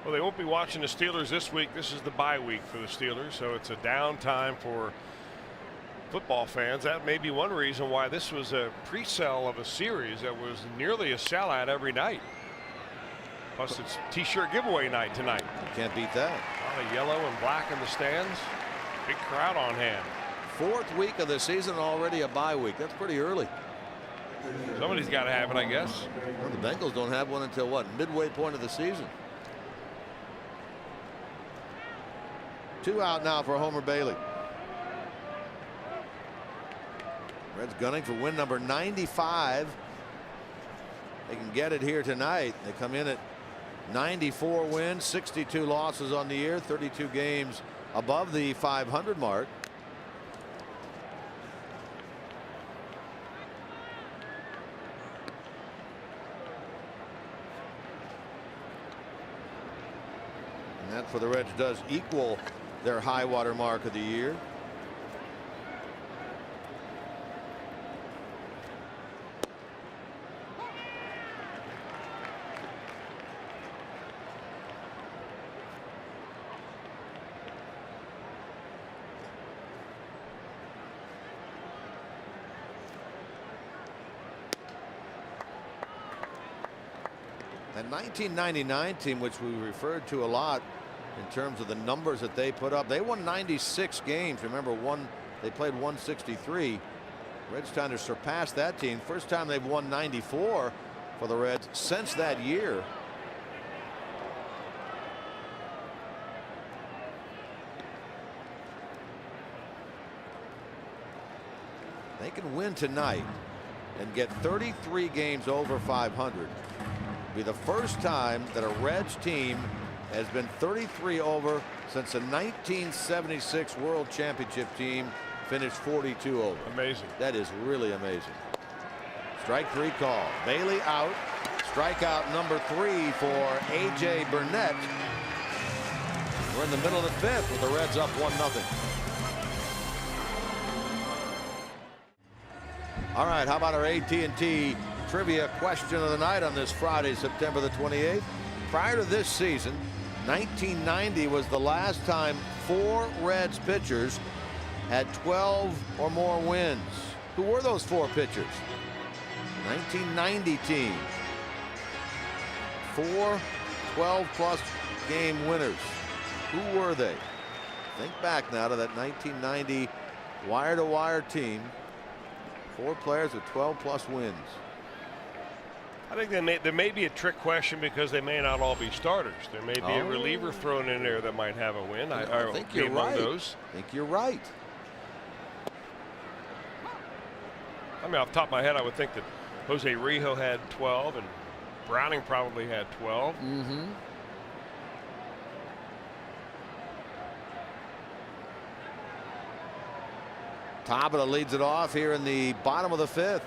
Well, they won't be watching the Steelers this week. This is the bye week for the Steelers, so it's a downtime for football fans. That may be one reason why this was a pre-sale of a series that was nearly a sellout every night. Plus it's t-shirt giveaway night tonight. You can't beat that. A lot of yellow and black in the stands. Big crowd on hand. 4th week of the season, already a bye week. That's pretty early. Somebody's got to have it, I guess. Well, the Bengals don't have one until what, midway point of the season. 2 out now for Homer Bailey. Reds gunning for win number 95. They can get it here tonight. They come in at 94 wins, 62 losses on the year, 32 games above the 500 mark. And that for the Reds does equal their high water mark of the year. That 1999 team, which we referred to a lot in terms of the numbers that they put up, they won 96 games. Remember, they played 163. Reds trying to surpass that team. First time they've won 94 for the Reds since that year. They can win tonight and get 33 games over 500. Be the first time that a Reds team has been 33 over since the 1976 World Championship team finished 42 over. Amazing. That is really amazing. Strike 3 call. Bailey out. Strikeout number 3 for A.J. Burnett. We're in the middle of the 5th with the Reds up 1-0. All right, how about our AT&T trivia question of the night on this Friday, September the 28th? Prior to this season, 1990 was the last time 4 Reds pitchers had 12 or more wins. Who were those 4 pitchers? 1990 team. 4 12-plus game winners. Who were they? Think back now to that 1990 wire-to-wire team. 4 players with 12-plus wins. I think there may be a trick question because they may not all be starters. There may be a reliever thrown in there that might have a win. I think you're right. I think you're right. I mean, off the top of my head, I would think that Jose Rijo had 12 and Browning probably had 12. Mm-hmm. Tabata leads it off here in the bottom of the 5th.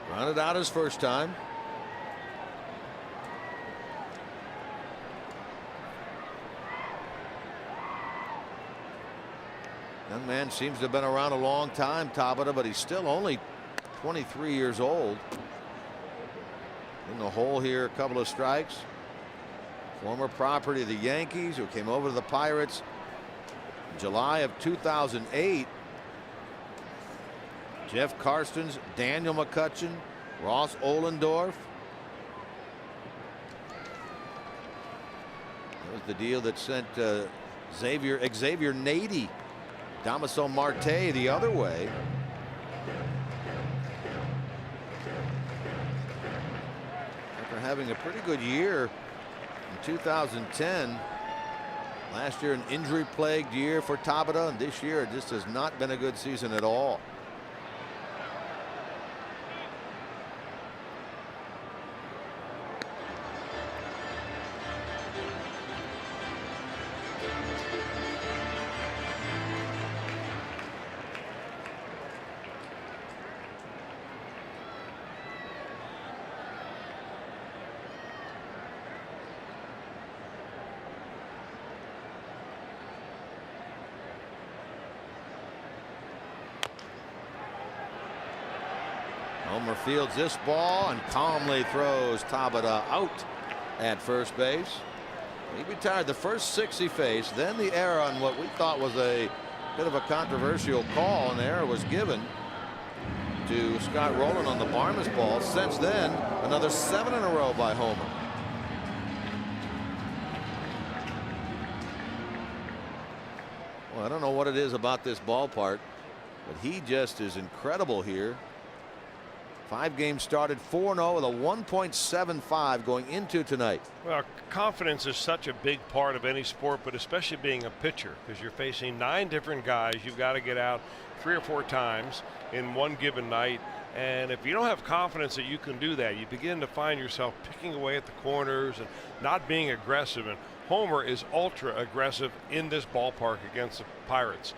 Grounded out his first time. Young man seems to have been around a long time, Tabata, but he's still only 23 years old. In the hole here, a couple of strikes. Former property of the Yankees, who came over to the Pirates in July of 2008. Jeff Karstens, Daniel McCutchen, Ross Ohlendorf. That was the deal that sent Xavier Nady, Damaso Marte the other way. After having a pretty good year in 2010, last year an injury-plagued year for Tabata, and this year it just has not been a good season at all. Homer fields this ball and calmly throws Tabata out at first base. He retired the first 6 he faced, then the error on what we thought was a bit of a controversial call, and the error was given to Scott Rowland on the Barmes ball. Since then, another 7 in a row by Homer. Well, I don't know what it is about this ballpark, but he just is incredible here. 5 games started, 4-0 with a 1.75 going into tonight. Well, confidence is such a big part of any sport, but especially being a pitcher, because you're facing 9 different guys. You've got to get out 3 or 4 times in one given night. And if you don't have confidence that you can do that, you begin to find yourself picking away at the corners and not being aggressive. And Homer is ultra aggressive in this ballpark against the Pirates.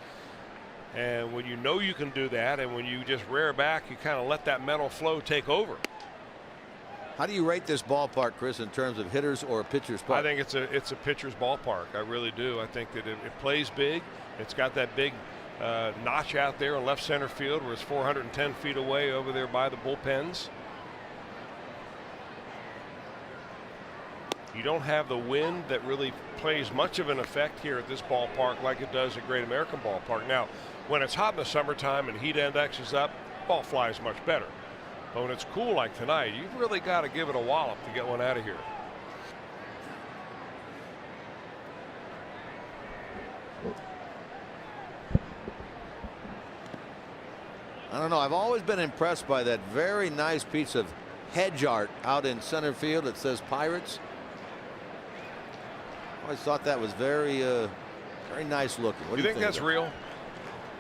And when you know you can do that, and when you just rear back, you kind of let that mental flow take over. How do you rate this ballpark, Chris, in terms of hitters or a pitcher's park? I think it's a pitcher's ballpark. I really do. I think that it plays big. It's got that big notch out there in left center field where it's 410 feet away over there by the bullpens. You don't have the wind that really plays much of an effect here at this ballpark like it does at Great American Ballpark. Now, when it's hot in the summertime and heat index is up, ball flies much better. But when it's cool like tonight, you've really got to give it a wallop to get one out of here. I don't know. I've always been impressed by that very nice piece of hedge art out in center field that says Pirates. I always thought that was very nice looking. What do you think that's real?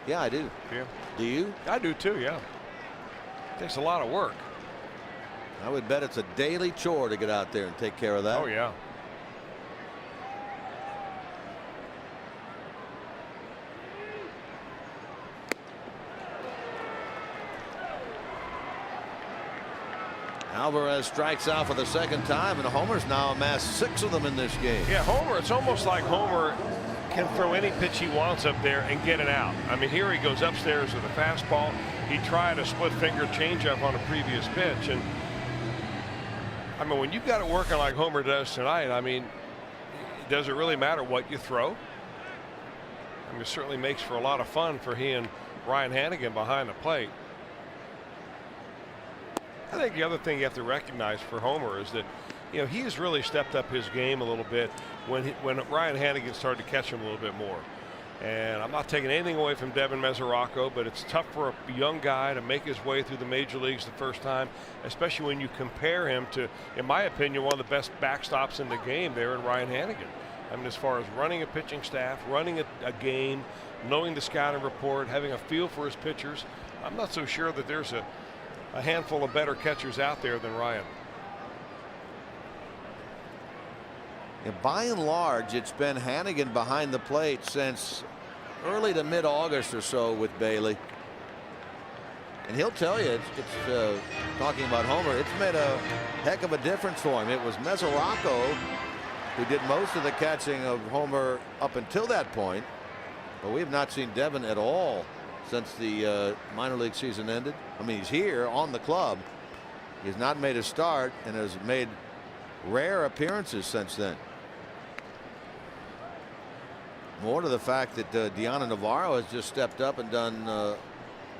Yeah, I do. Yeah. Do you? I do too, yeah. Takes a lot of work. I would bet it's a daily chore to get out there and take care of that. Oh, yeah. Alvarez strikes out for the 2nd time, and Homer's now amassed 6 of them in this game. Yeah, Homer, it's almost like Homer can throw any pitch he wants up there and get it out. I mean, here he goes upstairs with a fastball. He tried a split finger changeup on a previous pitch. And I mean, when you've got it working like Homer does tonight, I mean, does it really matter what you throw? I mean, it certainly makes for a lot of fun for he and Ryan Hannigan behind the plate. I think the other thing you have to recognize for Homer is that, you know, he has really stepped up his game a little bit when Ryan Hannigan started to catch him a little bit more. And I'm not taking anything away from Devin Mesoraco, but it's tough for a young guy to make his way through the major leagues the first time, especially when you compare him to, in my opinion, one of the best backstops in the game there in Ryan Hannigan. I mean, as far as running a pitching staff, running a game, knowing the scouting report, having a feel for his pitchers, I'm not so sure that there's a handful of better catchers out there than Ryan. And by and large, it's been Hannigan behind the plate since early to mid-August or so with Bailey. And he'll tell you, it's talking about Homer, it's made a heck of a difference for him. It was Mesoraco who did most of the catching of Homer up until that point. But we have not seen Devin at all since the minor league season ended. I mean, he's here on the club. He's not made a start and has made rare appearances since then. More to the fact that Deanna Navarro has just stepped up and done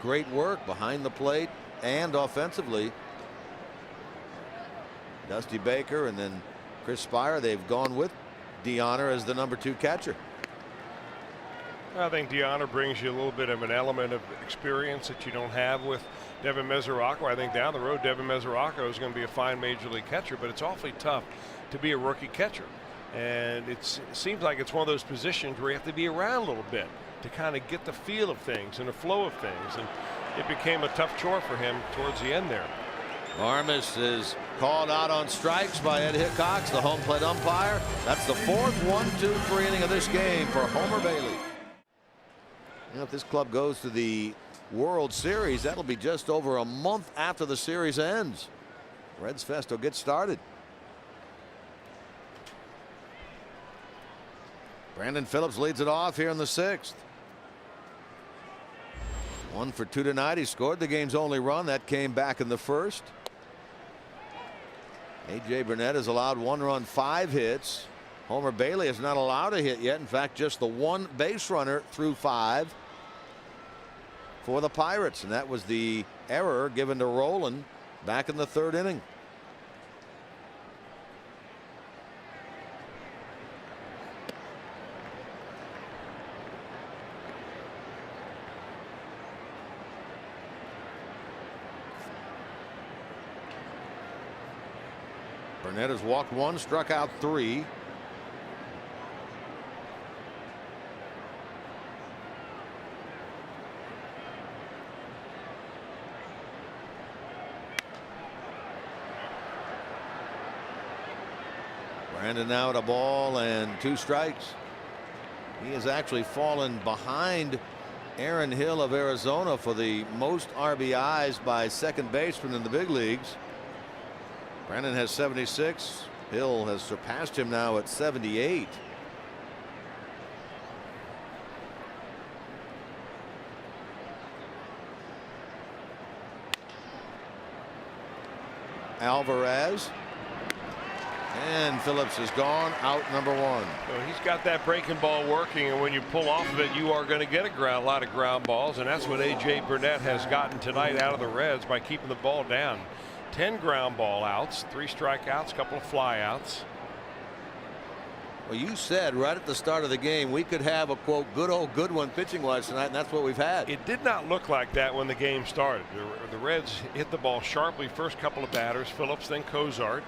great work behind the plate and offensively. Dusty Baker and then Chris Spire, they've gone with Deanna as the #2 catcher. I think Deanna brings you a little bit of an element of experience that you don't have with Devin Mesoraco. I think down the road, Devin Mesoraco is going to be a fine major league catcher, but it's awfully tough to be a rookie catcher. And it seems like it's one of those positions where you have to be around a little bit to kind of get the feel of things and the flow of things. And it became a tough chore for him towards the end there. Armas is called out on strikes by Ed Hickox, the home plate umpire. That's the 4th 1-2-3 inning of this game for Homer Bailey. You know, if this club goes to the World Series, that'll be just over a month after the series ends. Reds Fest will get started. Brandon Phillips leads it off here in the 6th. 1 for 2 tonight. He scored the game's only run. That came back in the 1st. A.J. Burnett has allowed 1 run, 5 hits. Homer Bailey has not allowed a hit yet. In fact, just the 1 base runner through 5 for the Pirates. And that was the error given to Rowland back in the 3rd inning. Burnett has walked 1, struck out 3. Brandon now at a ball and 2 strikes. He has actually fallen behind Aaron Hill of Arizona for the most RBIs by second baseman in the big leagues. Brandon has 76. Hill has surpassed him now at 78. Alvarez. And Phillips is gone, out number 1. So he's got that breaking ball working, and when you pull off of it, you are going to get a lot of ground balls, and that's what A.J. Burnett has gotten tonight out of the Reds by keeping the ball down. 10 ground ball outs, 3 strikeouts, a couple of flyouts. Well, you said right at the start of the game we could have a quote good old good one pitching wise tonight, and that's what we've had. It did not look like that when the game started. The Reds hit the ball sharply first couple of batters, Phillips, then Cozart.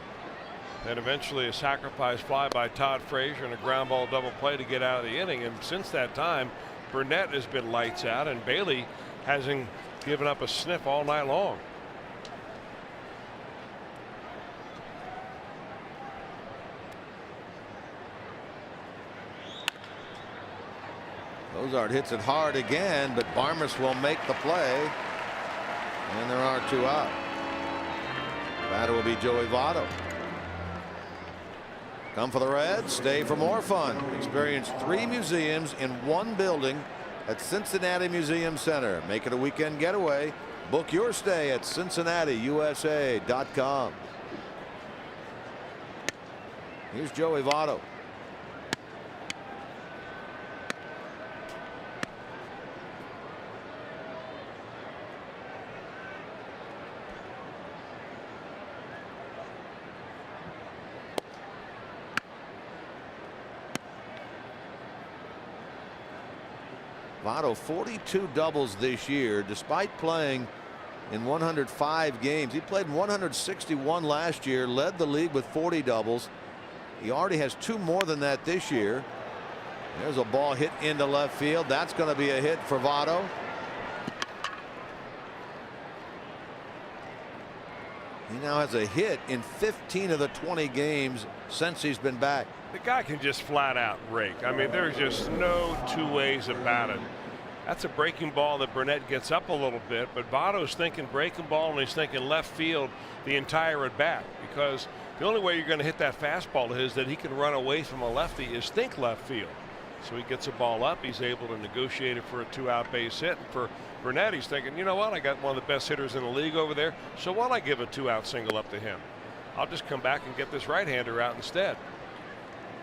Then eventually a sacrifice fly by Todd Frazier and a ground ball double play to get out of the inning. And since that time, Burnett has been lights out, and Bailey hasn't given up a sniff all night long. Cozart hits it hard again, but Barmes will make the play. And there are 2 out. The batter will be Joey Votto. Come for the Reds, stay for more fun. Experience 3 museums in 1 building at Cincinnati Museum Center. Make it a weekend getaway. Book your stay at CincinnatiUSA.com. Here's Joey Votto. Votto 42 doubles this year, despite playing in 105 games. He played in 161 last year, led the league with 40 doubles. He already has 2 more than that this year. There's a ball hit into left field. That's going to be a hit for Votto. He now has a hit in 15 of the 20 games since he's been back. The guy can just flat out rake. I mean, there's just no 2 ways about it. That's a breaking ball that Burnett gets up a little bit, but Votto's thinking breaking ball and he's thinking left field the entire at bat, because the only way you're going to hit that fastball is that he can run away from a lefty is think left field. So he gets a ball up. He's able to negotiate it for a 2-out base hit. And for Burnett, he's thinking, you know what? I got one of the best hitters in the league over there. So why don't I give a 2-out single up to him? I'll just come back and get this right-hander out instead.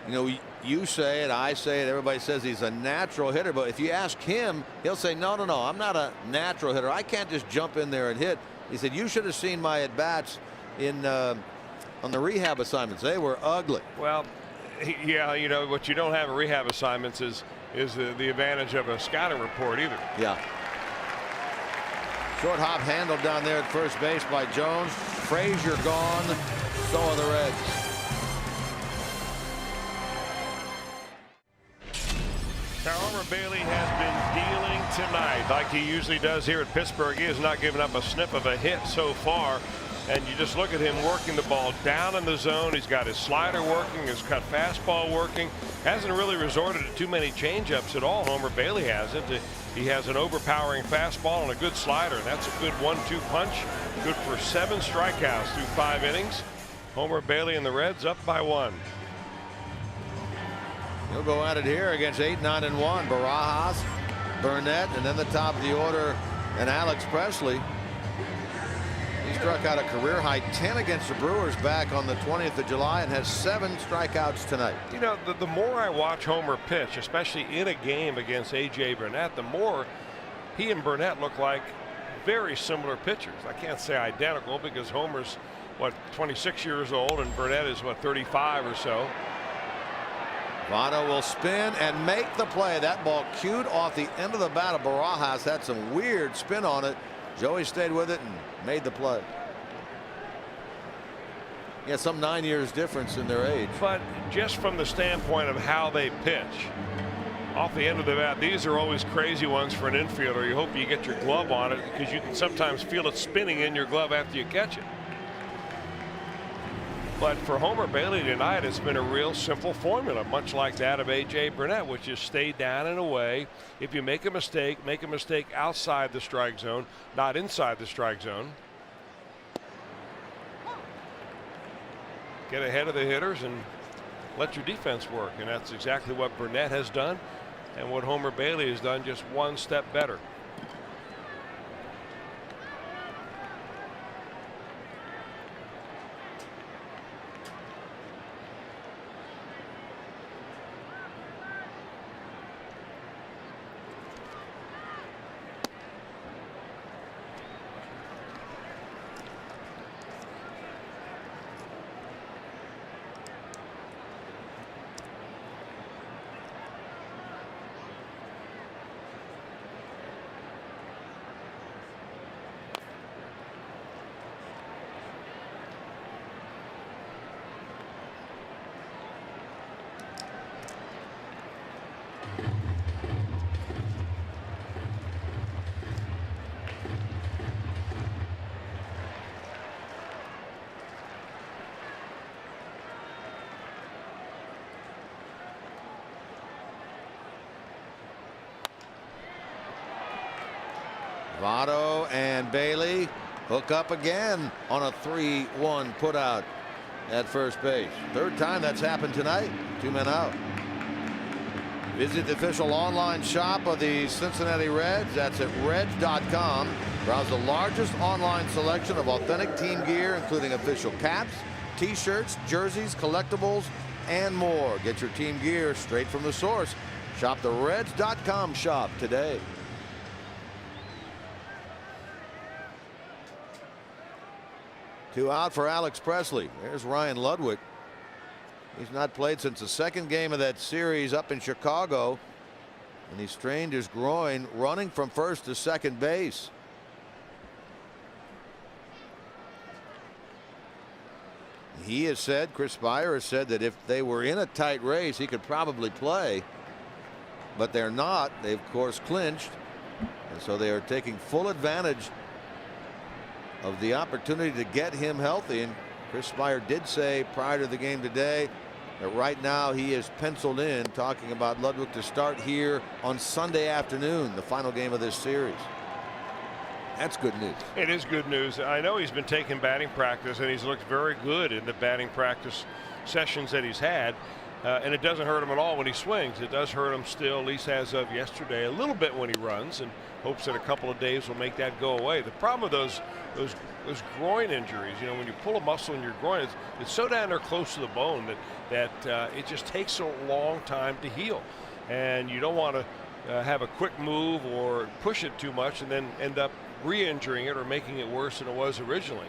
You know, you say it, I say it, everybody says he's a natural hitter, but if you ask him, he'll say, no, I'm not a natural hitter. I can't just jump in there and hit. He said, you should have seen my at-bats in on the rehab assignments. They were ugly. Well, yeah, you know, what you don't have in rehab assignments is the advantage of a scouting report either. Yeah. Short hop handled down there at first base by Jones. Frazier gone. So are the Reds. Now, Homer Bailey has been dealing tonight like he usually does here at Pittsburgh. He has not given up a sniff of a hit so far. And you just look at him working the ball down in the zone. He's got his slider working, his cut fastball working. Hasn't really resorted to too many changeups at all. Homer Bailey hasn't. He has an overpowering fastball and a good slider. That's a good 1-2 punch. Good for 7 strikeouts through 5 innings. Homer Bailey and the Reds up by 1. He'll go at it here against 8, 9, and 1. Barajas, Burnett, and then the top of the order, and Alex Presley. He struck out a career high 10 against the Brewers back on the 20th of July and has 7 strikeouts tonight. You know, the more I watch Homer pitch, especially in a game against A.J. Burnett, the more he and Burnett look like very similar pitchers. I can't say identical because Homer's, what, 26 years old and Burnett is, what, 35 or so. Votto will spin and make the play. That ball cued off the end of the bat of Barajas. Had some weird spin on it. Joey stayed with it and made the play. Yeah, some 9 years difference in their age. But just from the standpoint of how they pitch, off the end of the bat, these are always crazy ones for an infielder. You hope you get your glove on it because you can sometimes feel it spinning in your glove after you catch it. But for Homer Bailey tonight, it's been a real simple formula, much like that of A.J. Burnett, which is stay down and away. If you make a mistake outside the strike zone, not inside the strike zone. Get ahead of the hitters and let your defense work. And that's exactly what Burnett has done and what Homer Bailey has done, just one step better. Votto and Bailey hook up again on a 3-1 put out at first base. Third time that's happened tonight. 2 men out. Visit the official online shop of the Cincinnati Reds. That's at reds.com. Browse the largest online selection of authentic team gear, including official caps, t-shirts, jerseys, collectibles, and more. Get your team gear straight from the source. Shop the reds.com shop today. Two out for Alex Presley. There's Ryan Ludwig. He's not played since the second game of that series up in Chicago. And he strained his groin running from first to second base. He has said, Chris Spire has said, that if they were in a tight race, he could probably play. But they're not. They've, of course, clinched. And so they are taking full advantage of the opportunity to get him healthy. And Chris Spire did say prior to the game today that right now he is penciled in, talking about Ludwig to start here on Sunday afternoon, the final game of this series. That's good news. It is good news. I know he's been taking batting practice, and he's looked very good in the batting practice sessions that he's had. And it doesn't hurt him at all when he swings. It does hurt him still, at least as of yesterday, a little bit when he runs, and hopes that a couple of days will make that go away. The problem with those groin injuries, you know, when you pull a muscle in your groin, it's so down there close to the bone that it just takes a long time to heal. And you don't want to have a quick move or push it too much and then end up re-injuring it or making it worse than it was originally.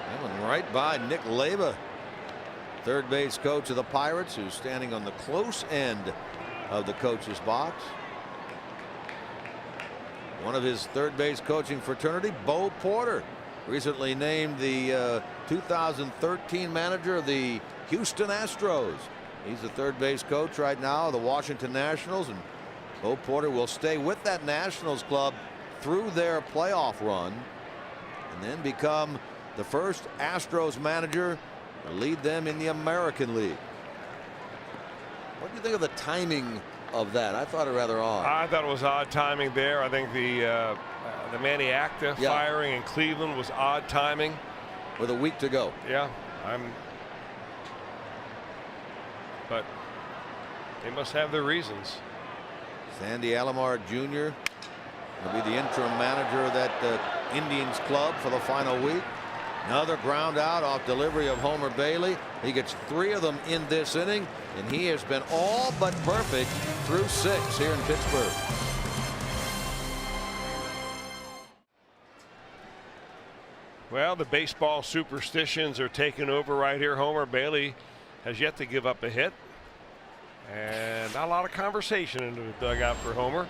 That one right by Nick Leyba, third base coach of the Pirates, who's standing on the close end of the coach's box. One of his third base coaching fraternity, Bo Porter, recently named the 2013 manager of the Houston Astros. He's the third base coach right now of the Washington Nationals, and Bo Porter will stay with that Nationals club through their playoff run and then become the first Astros manager to lead them in the American League. What do you think of the timing of that? I thought it rather odd. I thought it was odd timing there. I think the Manny Acta firing in Cleveland was odd timing. With a week to go. Yeah, but they must have their reasons. Sandy Alomar Jr. will be the interim manager of that Indians club for the final week. Another ground out off delivery of Homer Bailey. He gets 3 of them in this inning, and he has been all but perfect through 6 here in Pittsburgh. Well, the baseball superstitions are taking over right here. Homer Bailey has yet to give up a hit, and not a lot of conversation into the dugout for Homer.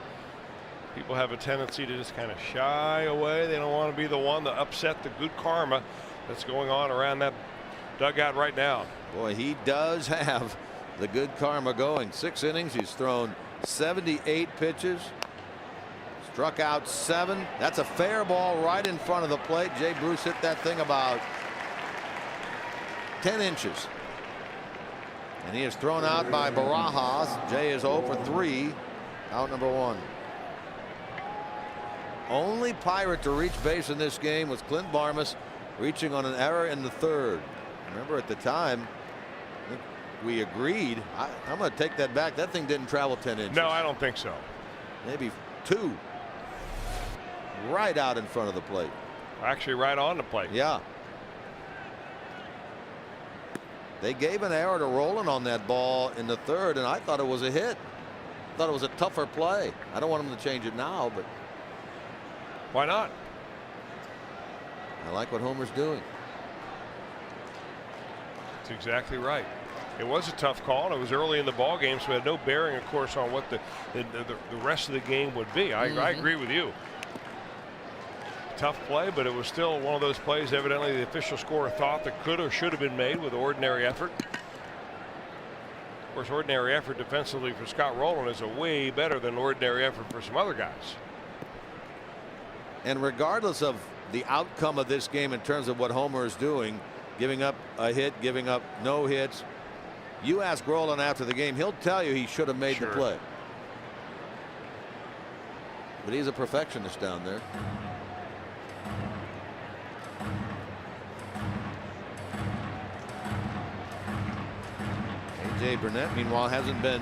People have a tendency to just kind of shy away. They don't want to be the one to upset the good karma that's going on around that dugout right now. Boy, he does have the good karma going. 6 innings. He's thrown 78 pitches. Struck out 7. That's a fair ball right in front of the plate. Jay Bruce hit that thing about 10 inches. And he is thrown out by Barajas. Jay is 0 for 3. Out number 1. Only Pirate to reach base in this game was Clint Barmas, reaching on an error in the 3rd. Remember at the time, I think we agreed. I'm going to take that back. That thing didn't travel 10 inches. No, I don't think so. Maybe 2. Right out in front of the plate. Actually, right on the plate. Yeah. They gave an error to Rolen on that ball in the 3rd, and I thought it was a hit. I thought it was a tougher play. I don't want him to change it now, but why not? I like what Homer's doing. That's exactly right. It was a tough call, and it was early in the ball game, so it had no bearing, of course, on what the rest of the game would be. I agree with you. Tough play, but it was still one of those plays evidently the official scorer thought that could or should have been made with ordinary effort. Of course, ordinary effort defensively for Scott Rolen is a way better than ordinary effort for some other guys. And regardless of the outcome of this game in terms of what Homer is doing, giving up a hit, giving up no hits, you ask Rolen after the game, he'll tell you he should have made the play. But he's a perfectionist down there. A.J. Burnett, meanwhile, hasn't been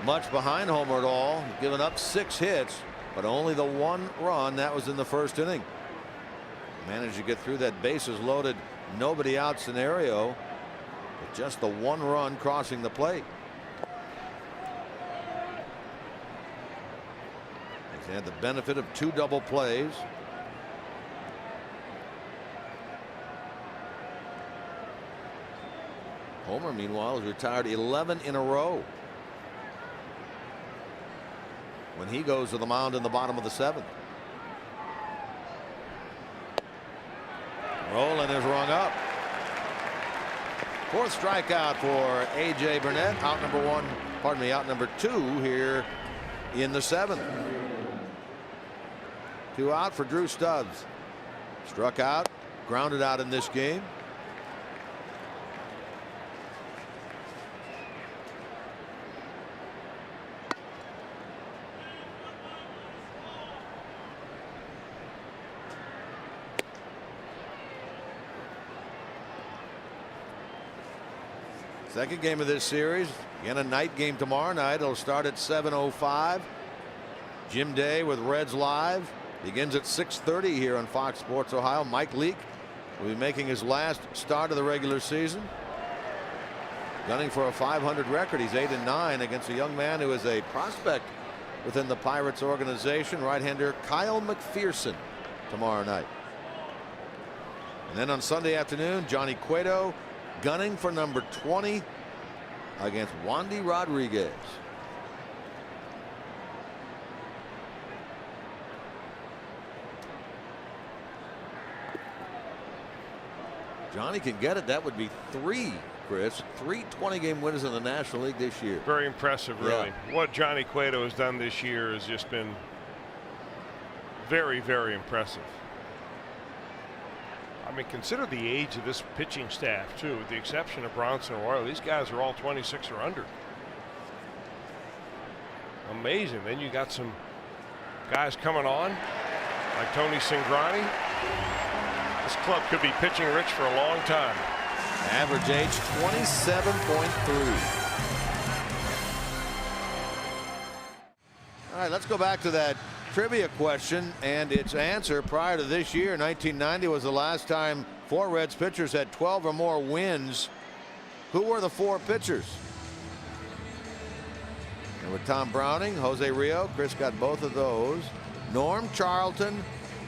much behind Homer at all. He's given up 6 hits, but only the 1 run. That was in the 1st inning. Managed to get through that bases loaded, nobody out scenario, with just the 1 run crossing the plate. He's had the benefit of 2 double plays. Homer, meanwhile, has retired 11 in a row when he goes to the mound in the bottom of the 7th. Rolling is rung up. 4th strikeout for A.J. Burnett. Out number 2 here in the 7th. 2 out for Drew Stubbs. Struck out, grounded out in this game. Second game of this series. Again, a night game tomorrow night. It'll start at 7:05. Jim Day with Reds Live begins at 6:30 here on Fox Sports Ohio. Mike Leake will be making his last start of the regular season, gunning for a .500 record. He's 8-9 against a young man who is a prospect within the Pirates organization, right-hander Kyle McPherson, tomorrow night. And then on Sunday afternoon, Johnny Cueto gunning for number 20 against Wandy Rodriguez. Johnny can get it. That would be 3, Chris. 3 20-game winners in the National League this year. Very impressive, really. Yeah. What Johnny Cueto has done this year has just been very, very impressive. I mean, consider the age of this pitching staff, too, with the exception of Bronson Royal. These guys are all 26 or under. Amazing. Then you got some guys coming on, like Tony Cingrani. This club could be pitching rich for a long time. Average age 27.3. All right, let's go back to that trivia question and its answer. Prior to this year, 1990 was the last time 4 Reds pitchers had 12 or more wins. Who were the 4 pitchers? And with Tom Browning, Jose Rio, Chris got both of those. Norm Charlton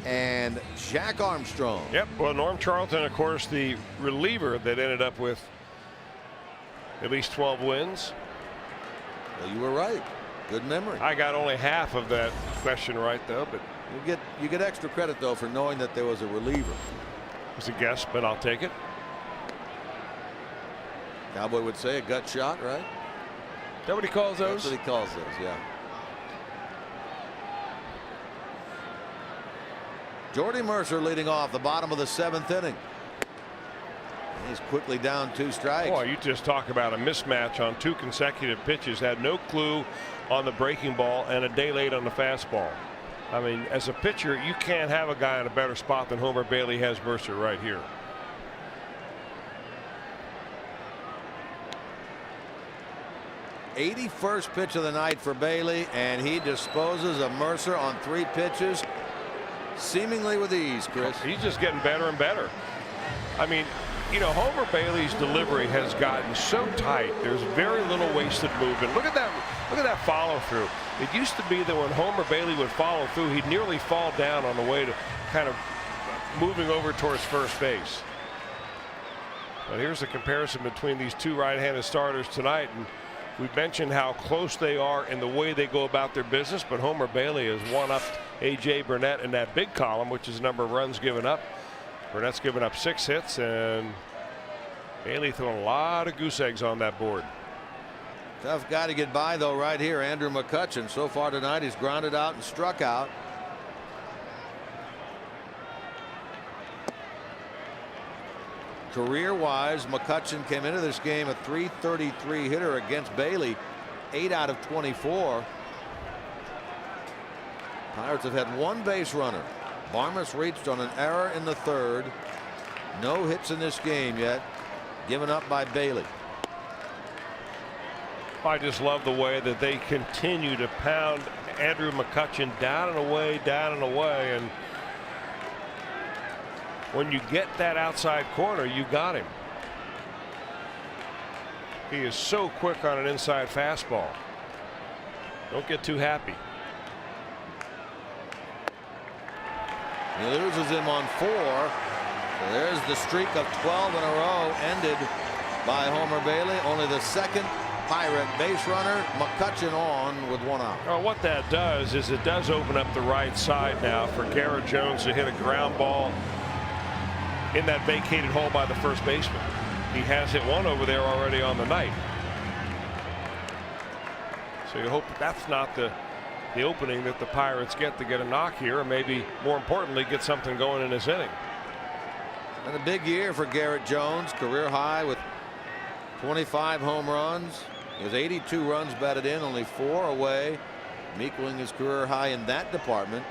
and Jack Armstrong. Yep. Well, Norm Charlton, of course, the reliever that ended up with at least 12 wins. Well, you were right. Good memory. I got only half of that question right, though, but you get extra credit, though, for knowing that there was a reliever. It was a guess, but I'll take it. Cowboy would say a gut shot, right? Is that what he calls those? That's what he calls those, yeah. Jordy Mercer leading off the bottom of the 7th inning. He's quickly down 2 strikes. Boy, you just talk about a mismatch on 2 consecutive pitches. Had no clue on the breaking ball and a day late on the fastball. I mean, as a pitcher, you can't have a guy in a better spot than Homer Bailey has Mercer right here. '81st pitch of the night for Bailey, and he disposes of Mercer on 3 pitches, seemingly with ease, Chris. He's just getting better and better. I mean, you know, Homer Bailey's delivery has gotten so tight. There's very little wasted movement. Look at that. Look at that follow through. It used to be that when Homer Bailey would follow through, he'd nearly fall down on the way to kind of moving over towards first base. But here's the comparison between these 2 right-handed starters tonight. And we've mentioned how close they are in the way they go about their business, but Homer Bailey has one-upped A.J. Burnett in that big column, which is the number of runs given up. Burnett's given up 6 hits, and Bailey throwing a lot of goose eggs on that board. Tough guy to get by, though, right here. Andrew McCutchen. So far tonight, he's grounded out and struck out. Career-wise, McCutchen came into this game a .333 hitter against Bailey, 8 out of 24. Pirates have had 1 base runner. Barmas reached on an error in the 3rd. No hits in this game yet, given up by Bailey. I just love the way that they continue to pound Andrew McCutchen down and away, and when you get that outside corner, you got him. He is so quick on an inside fastball. Don't get too happy. He loses him on 4. So there's the streak of 12 in a row ended by Homer Bailey. Only the second Pirate base runner. McCutchen on with 1 out. Well, what that does is it does open up the right side now for Garrett Jones to hit a ground ball in that vacated hole by the first baseman. He has hit one over there already on the night. So you hope that's not the opening that the Pirates get to get a knock here, or maybe more importantly get something going in this inning. And a big year for Garrett Jones, career high with 25 home runs. He has 82 runs batted in, only 4 away, equaling his career high in that department.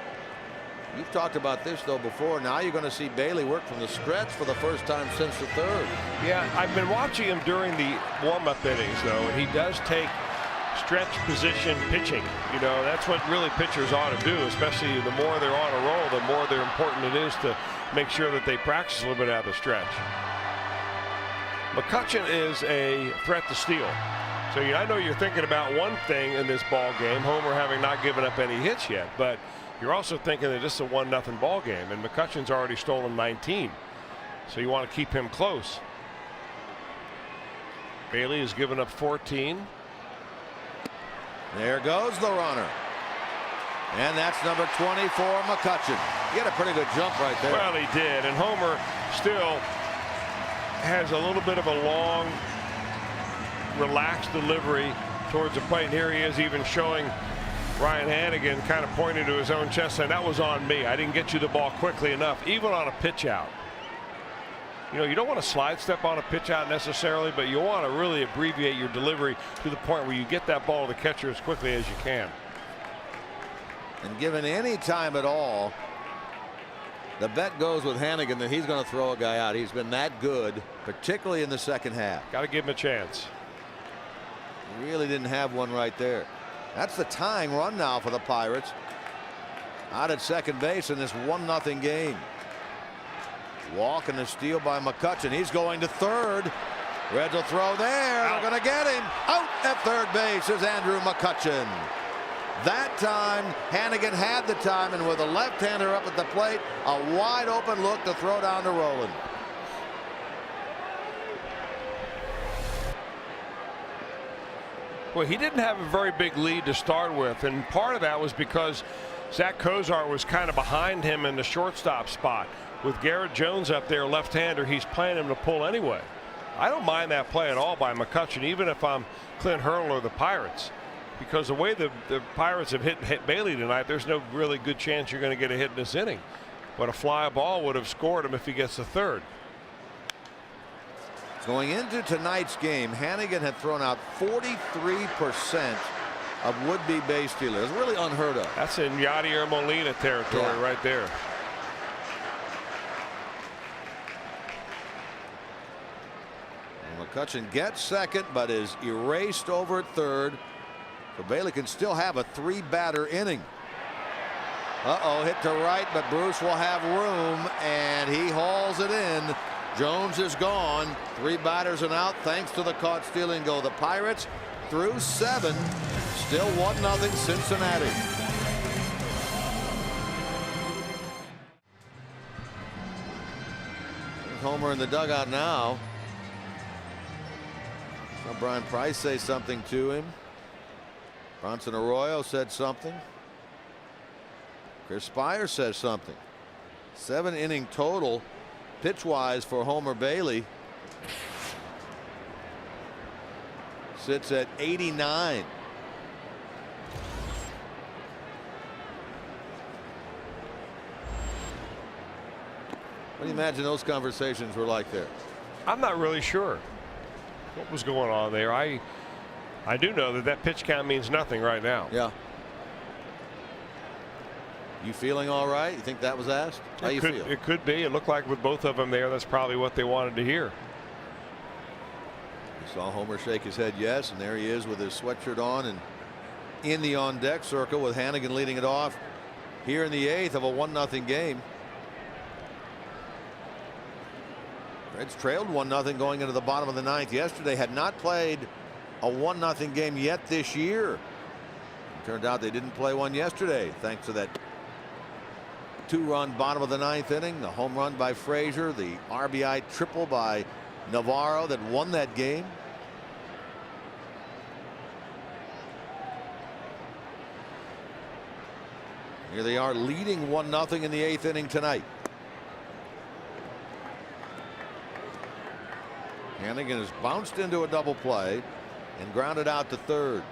You've talked about this though before. Now you're going to see Bailey work from the stretch for the first time since the third. Yeah, I've been watching him during the warm-up innings though, and he does take stretch position pitching. You know, that's what really pitchers ought to do, especially the more they're on a roll, the more important it is to make sure that they practice a little bit out of the stretch. McCutchen is a threat to steal. So I know you're thinking about one thing in this ball game, Homer having not given up any hits yet, but you're also thinking that this is a 1-0 ball game, and McCutchen's already stolen 19. So you want to keep him close. Bailey has given up 14. There goes the runner. And that's number 24, McCutchen. He had a pretty good jump right there. Well, he did, and Homer still has a little bit of a long, relaxed delivery towards the plate. And here he is even showing Ryan Hannigan, kind of pointing to his own chest, saying, that was on me. I didn't get you the ball quickly enough, even on a pitch out. You know, you don't want to slide step on a pitch out necessarily, but you want to really abbreviate your delivery to the point where you get that ball to the catcher as quickly as you can. And given any time at all, the bet goes with Hannigan that he's going to throw a guy out. He's been that good, particularly in the second half. Got to give him a chance. He really didn't have one right there. That's the tying run now for the Pirates. Out at second base in this 1-0 game. Walk and a steal by McCutchen. He's going to third. Reds will throw there. They're going to get him. Out at third base is Andrew McCutchen. That time Hannigan had the time, and with a left-hander up at the plate, a wide open look to throw down to Rowland. Well, he didn't have a very big lead to start with, and part of that was because Zach Kozar was kind of behind him in the shortstop spot. With Garrett Jones up there, left-hander, he's playing him to pull anyway. I don't mind that play at all by McCutchen, even if I'm Clint Hurdle or the Pirates, because the way the Pirates have hit Bailey tonight, there's no really good chance you're going to get a hit in this inning. But a fly ball would have scored him if he gets the third. Going into tonight's game, Hannigan had thrown out 43% of would-be base stealers. Really unheard of. That's in Yadier Molina territory right there. McCutchen gets second, but is erased over at third. So Bailey can still have a 3-batter inning. Hit to right, but Bruce will have room, and he hauls it in. Jones is gone. 3 batters and out thanks to the caught stealing goal. The Pirates through 7. Still 1-0 Cincinnati. Homer in the dugout now. Saw Brian Price say something to him. Bronson Arroyo said something. Chris Spire says something. 7-inning total pitch-wise for Homer Bailey. Sits at 89. What do you imagine those conversations were like there? I'm not really sure what was going on there. I do know that pitch count means nothing right now. Yeah. You feeling all right? You think that was asked? How you feel? It could be. It looked like with both of them there, that's probably what they wanted to hear. You saw Homer shake his head yes, and there he is with his sweatshirt on and in the on-deck circle with Hannigan leading it off here in the 8th of a 1-0 game. Reds trailed 1-0 going into the bottom of the 9th yesterday. Had not played a 1-0 game yet this year. It turned out they didn't play one yesterday thanks to that 2-run bottom of the 9th inning, the home run by Frazier, the RBI triple by Navarro that won that game. Here they are leading 1-0 in the 8th inning tonight. Hannigan has bounced into a double play and grounded out to third.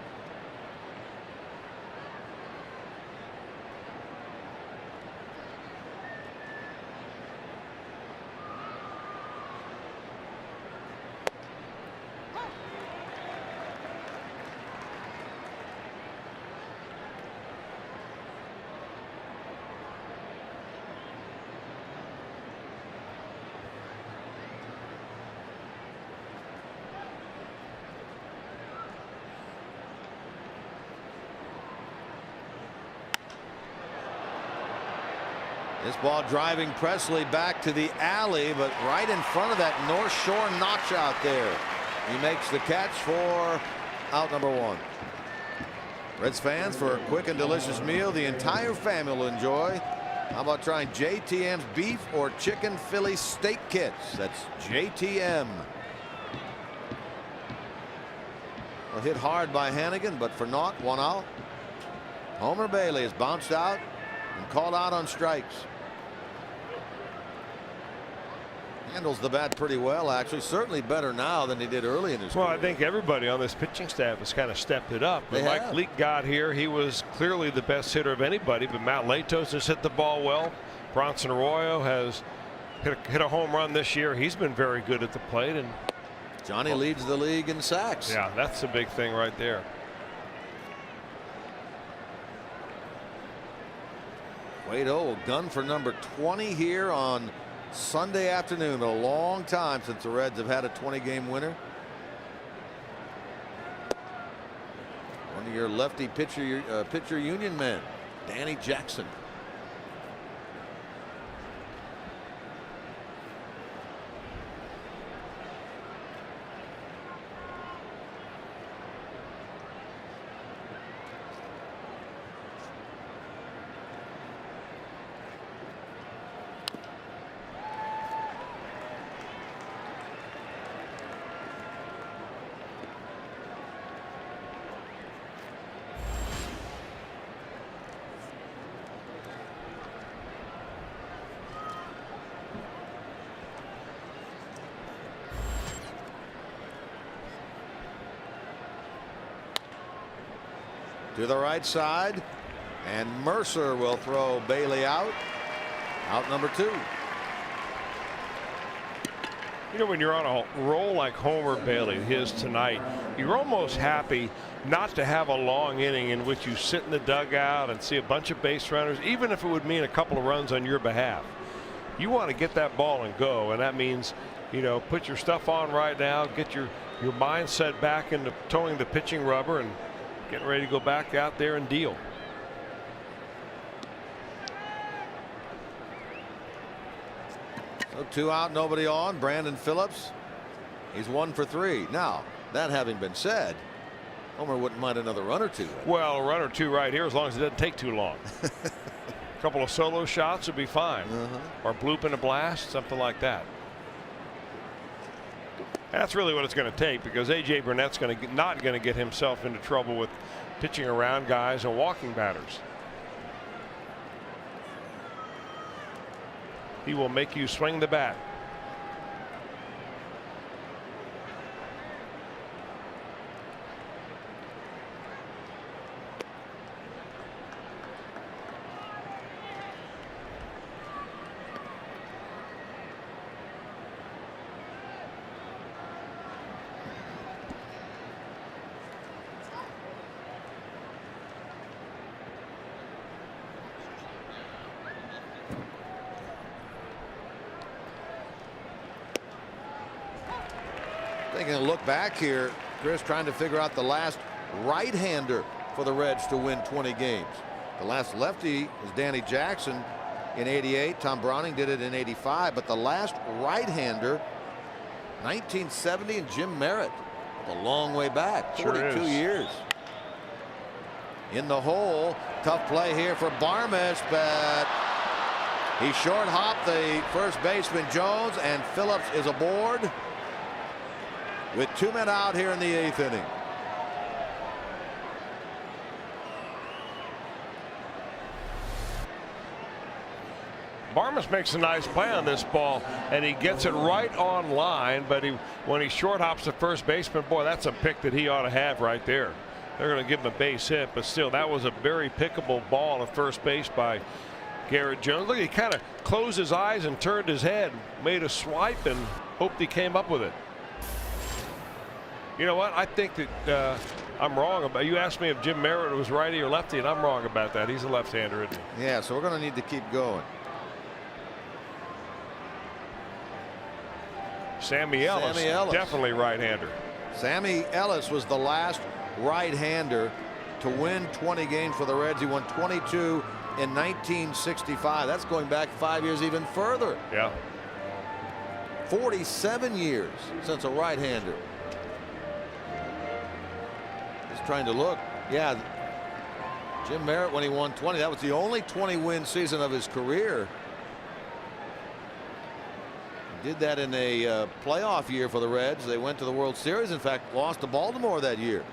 This ball driving Presley back to the alley, but right in front of that North Shore notch out there. He makes the catch for out number 1. Reds fans, for a quick and delicious meal the entire family will enjoy, how about trying JTM's beef or chicken Philly steak kits? That's JTM. Well, hit hard by Hannigan, but for naught, 1 out. Homer Bailey is bounced out and called out on strikes. Handles the bat pretty well, actually. Certainly better now than he did early in his career. Well, I think everybody on this pitching staff has kind of stepped it up. When Mike Leake got here, he was clearly the best hitter of anybody, but Matt Latos has hit the ball well. Bronson Arroyo has hit a home run this year. He's been very good at the plate. And Johnny leads the league in sacks. Yeah, that's the big thing right there. Cueto will gun for number 20 here on Sunday afternoon. A long time since the Reds have had a 20-game winner. One of your lefty pitcher union men, Danny Jackson. To the right side, and Mercer will throw Bailey out. Out number 2. You know, when you're on a roll like Homer Bailey is tonight, you're almost happy not to have a long inning in which you sit in the dugout and see a bunch of base runners, even if it would mean a couple of runs on your behalf. You want to get that ball and go, and that means, you know, put your stuff on right now, get your mindset back into towing the pitching rubber and getting ready to go back out there and deal. So 2 out, nobody on. Brandon Phillips, he's 1 for 3. Now, that having been said, Homer wouldn't mind another run or 2. Well, a run or 2 right here, as long as it doesn't take too long. A couple of solo shots would be fine. Or bloop and a blast, something like that. That's really what it's going to take, because A.J. Burnett's not going to get himself into trouble with pitching around guys and walking batters. He will make you swing the bat. Taking a look back here, Chris, trying to figure out the last right-hander for the Reds to win 20 games. The last lefty is Danny Jackson in '88. Tom Browning did it in '85. But the last right-hander, 1970, and Jim Merritt. A long way back, 42 years. In the hole, tough play here for Barmes, but he short hopped the first baseman Jones, and Phillips is aboard. with 2 men out here in the 8th inning. Barmas makes a nice play on this ball, and he gets it right on line, but when he short hops the first baseman, boy, that's a pick that he ought to have right there. They're going to give him a base hit, but still, that was a very pickable ball at first base by Garrett Jones. Look, he kind of closed his eyes and turned his head, made a swipe, and hoped he came up with it. You know what? I think that I'm wrong about. You asked me if Jim Merritt was righty or lefty, and I'm wrong about that. He's a left-hander, isn't he? Yeah, so we're going to need to keep going. Sammy Ellis, definitely right-hander. Sammy Ellis was the last right-hander to win 20 games for the Reds. He won 22 in 1965. That's going back 5 years even further. Yeah. 47 years since a right-hander. Just trying to look. Yeah. Jim Merritt, when he won 20, that was the only 20-win season of his career. Did that in a playoff year for the Reds. They went to the World Series. In fact, lost to Baltimore that year.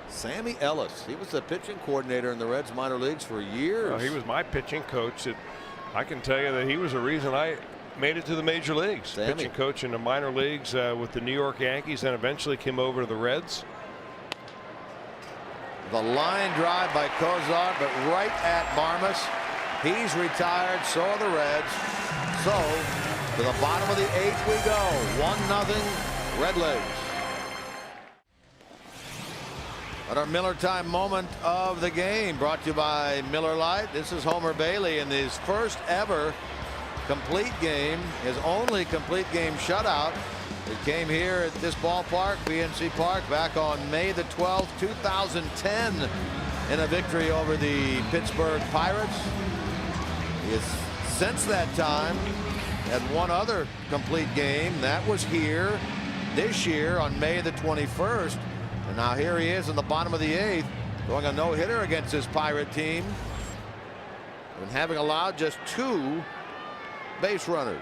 Sammy Ellis. He was the pitching coordinator in the Reds minor leagues for years. Well, he was my pitching coach. I can tell you that he was the reason I made it to the major leagues. Sammy. Pitching coach in the minor leagues with the New York Yankees, and eventually came over to the Reds. The line drive by Kozar, but right at Barmas. He's retired. So are the Reds. So to the bottom of the 8th we go. 1-0 Red Legs. At our Miller time moment of the game, brought to you by Miller Lite. This is Homer Bailey in his first ever complete game, his only complete game shutout. It came here at this ballpark, PNC Park, back on May the 12th, 2010, in a victory over the Pittsburgh Pirates. He has since that time had one other complete game. That was here this year on May the 21st. And now here he is in the bottom of the 8th, going a no-hitter against his Pirate team, and having allowed just 2 base runners.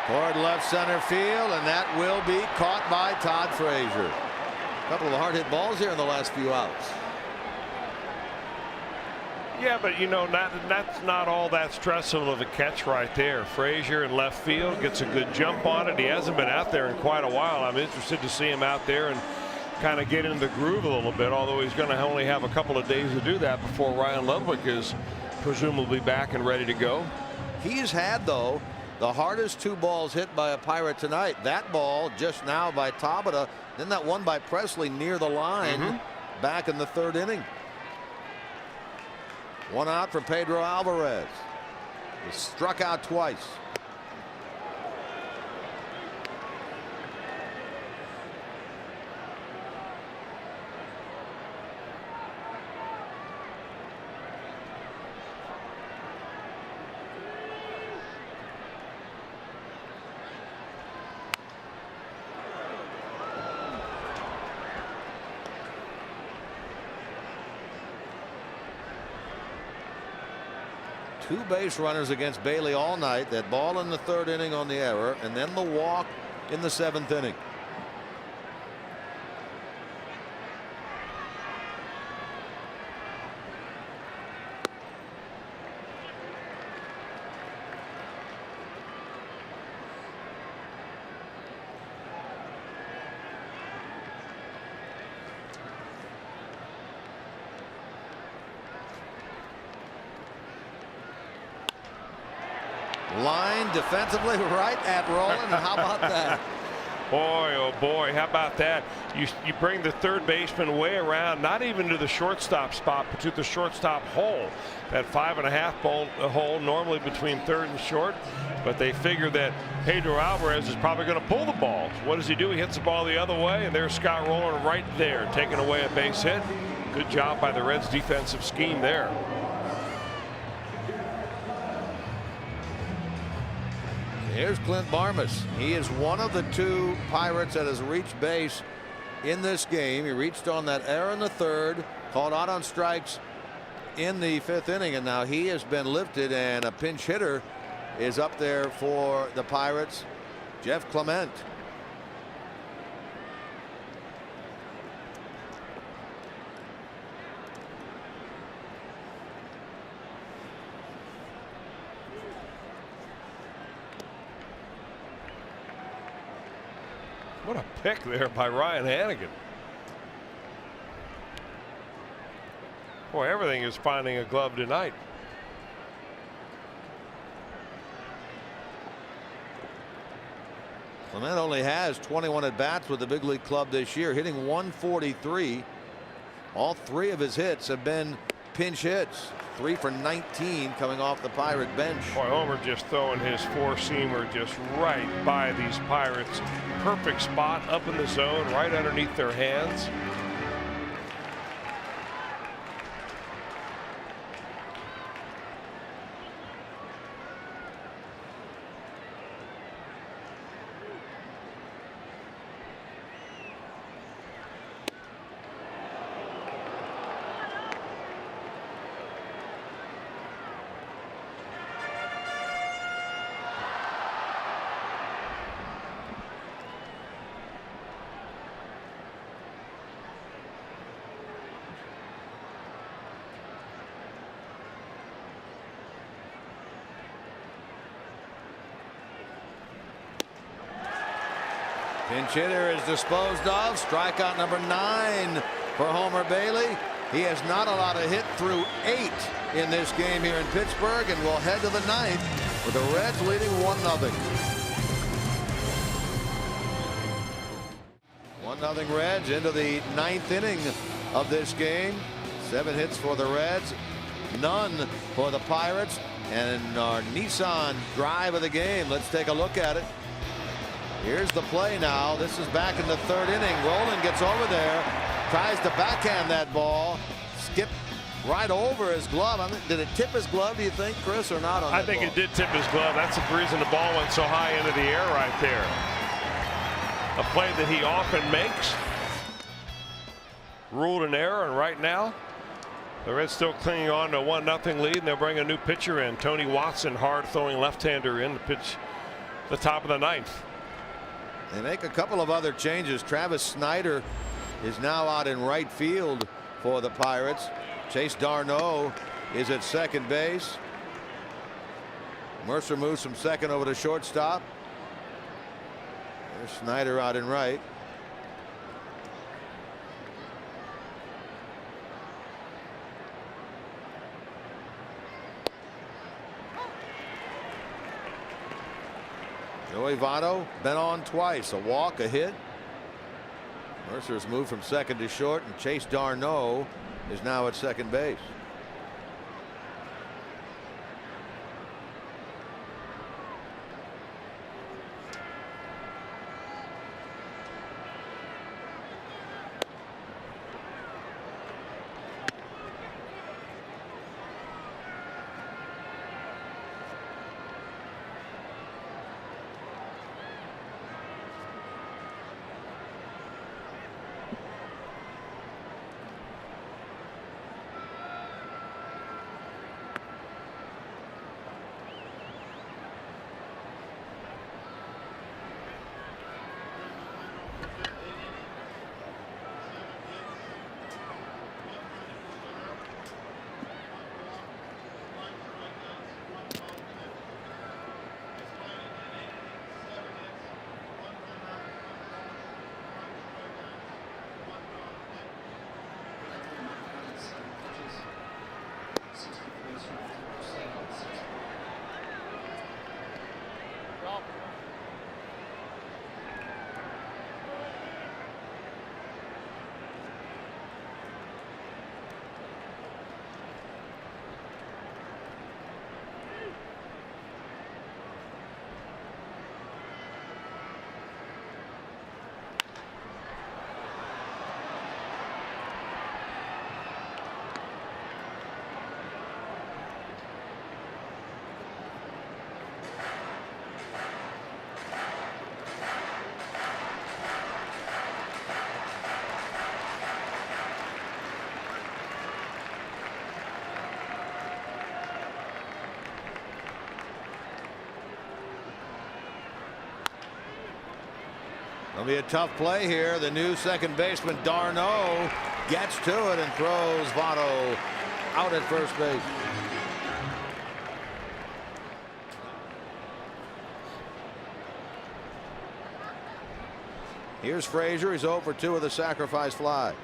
Toward left center field, and that will be caught by Todd Frazier. A couple of hard hit balls here in the last few outs. Yeah, but you know, that's not all that stressful of a catch right there. Frazier in left field gets a good jump on it. He hasn't been out there in quite a while. I'm interested to see him out there and kind of get in the groove a little bit, although he's going to only have a couple of days to do that before Ryan Ludwig is presumably back and ready to go. He's had, though, the hardest 2 balls hit by a Pirate tonight. That ball just now by Tabata, then that one by Presley near the line back in the 3rd inning. 1 out for Pedro Alvarez. He struck out twice. Two base runners against Bailey all night. That ball in the 3rd inning on the error, and then the walk in the 7th inning. Line defensively right at Roland. How about that? Boy, oh boy, how about that? You bring the 3rd baseman way around, not even to the shortstop spot, but to the shortstop hole. That 5.5 hole normally between 3rd and short, but they figure that Pedro Alvarez is probably going to pull the ball. What does he do? He hits the ball the other way, and there's Scott Rowland right there, taking away a base hit. Good job by the Reds' defensive scheme there. Here's Clint Barmas. He is one of the 2 Pirates that has reached base in this game. He reached on that error in the third, called out on strikes in the fifth inning, and now he has been lifted, and a pinch hitter is up there for the Pirates, Jeff Clement. What a pick there by Ryan Hannigan. Boy, everything is finding a glove tonight. Clement only has 21 at bats with the big league club this year, hitting 143. All three of his hits have been pinch hits. 3 for 19 coming off the Pirate bench. Boy, Homer just throwing his four-seamer just right by these Pirates. Perfect spot up in the zone, right underneath their hands. Pinch hitter is disposed of. Strikeout number 9 for Homer Bailey. He has not allowed a hit through 8 in this game here in Pittsburgh, and will head to the 9th with the Reds leading 1-0. 1-0 Reds into the 9th inning of this game. 7 hits for the Reds, none for the Pirates, and our Nissan drive of the game. Let's take a look at it. Here's the play now. This is back in the 3rd inning. Rolen gets over there, tries to backhand that ball, skip right over his glove. I mean, did it tip his glove, do you think, Chris, or not? I think it did tip his glove. That's the reason the ball went so high into the air right there. A play that he often makes. Ruled an error, and right now the Reds still clinging on to a 1-0 lead, and they'll bring a new pitcher in. Tony Watson, hard throwing left-hander, in to pitch the top of the 9th. They make a couple of other changes. Travis Snyder is now out in right field for the Pirates. Chase Darno is at second base. Mercer moves from second over to shortstop. There's Snyder out in right. Joey Votto been on twice. A walk, a hit. Mercer's moved from second to short, and Chase Darno is now at second base. It'll be a tough play here. The new second baseman Darno gets to it and throws Votto out at first base. Here's Frazier. He's 0 for 2 with a sacrifice fly.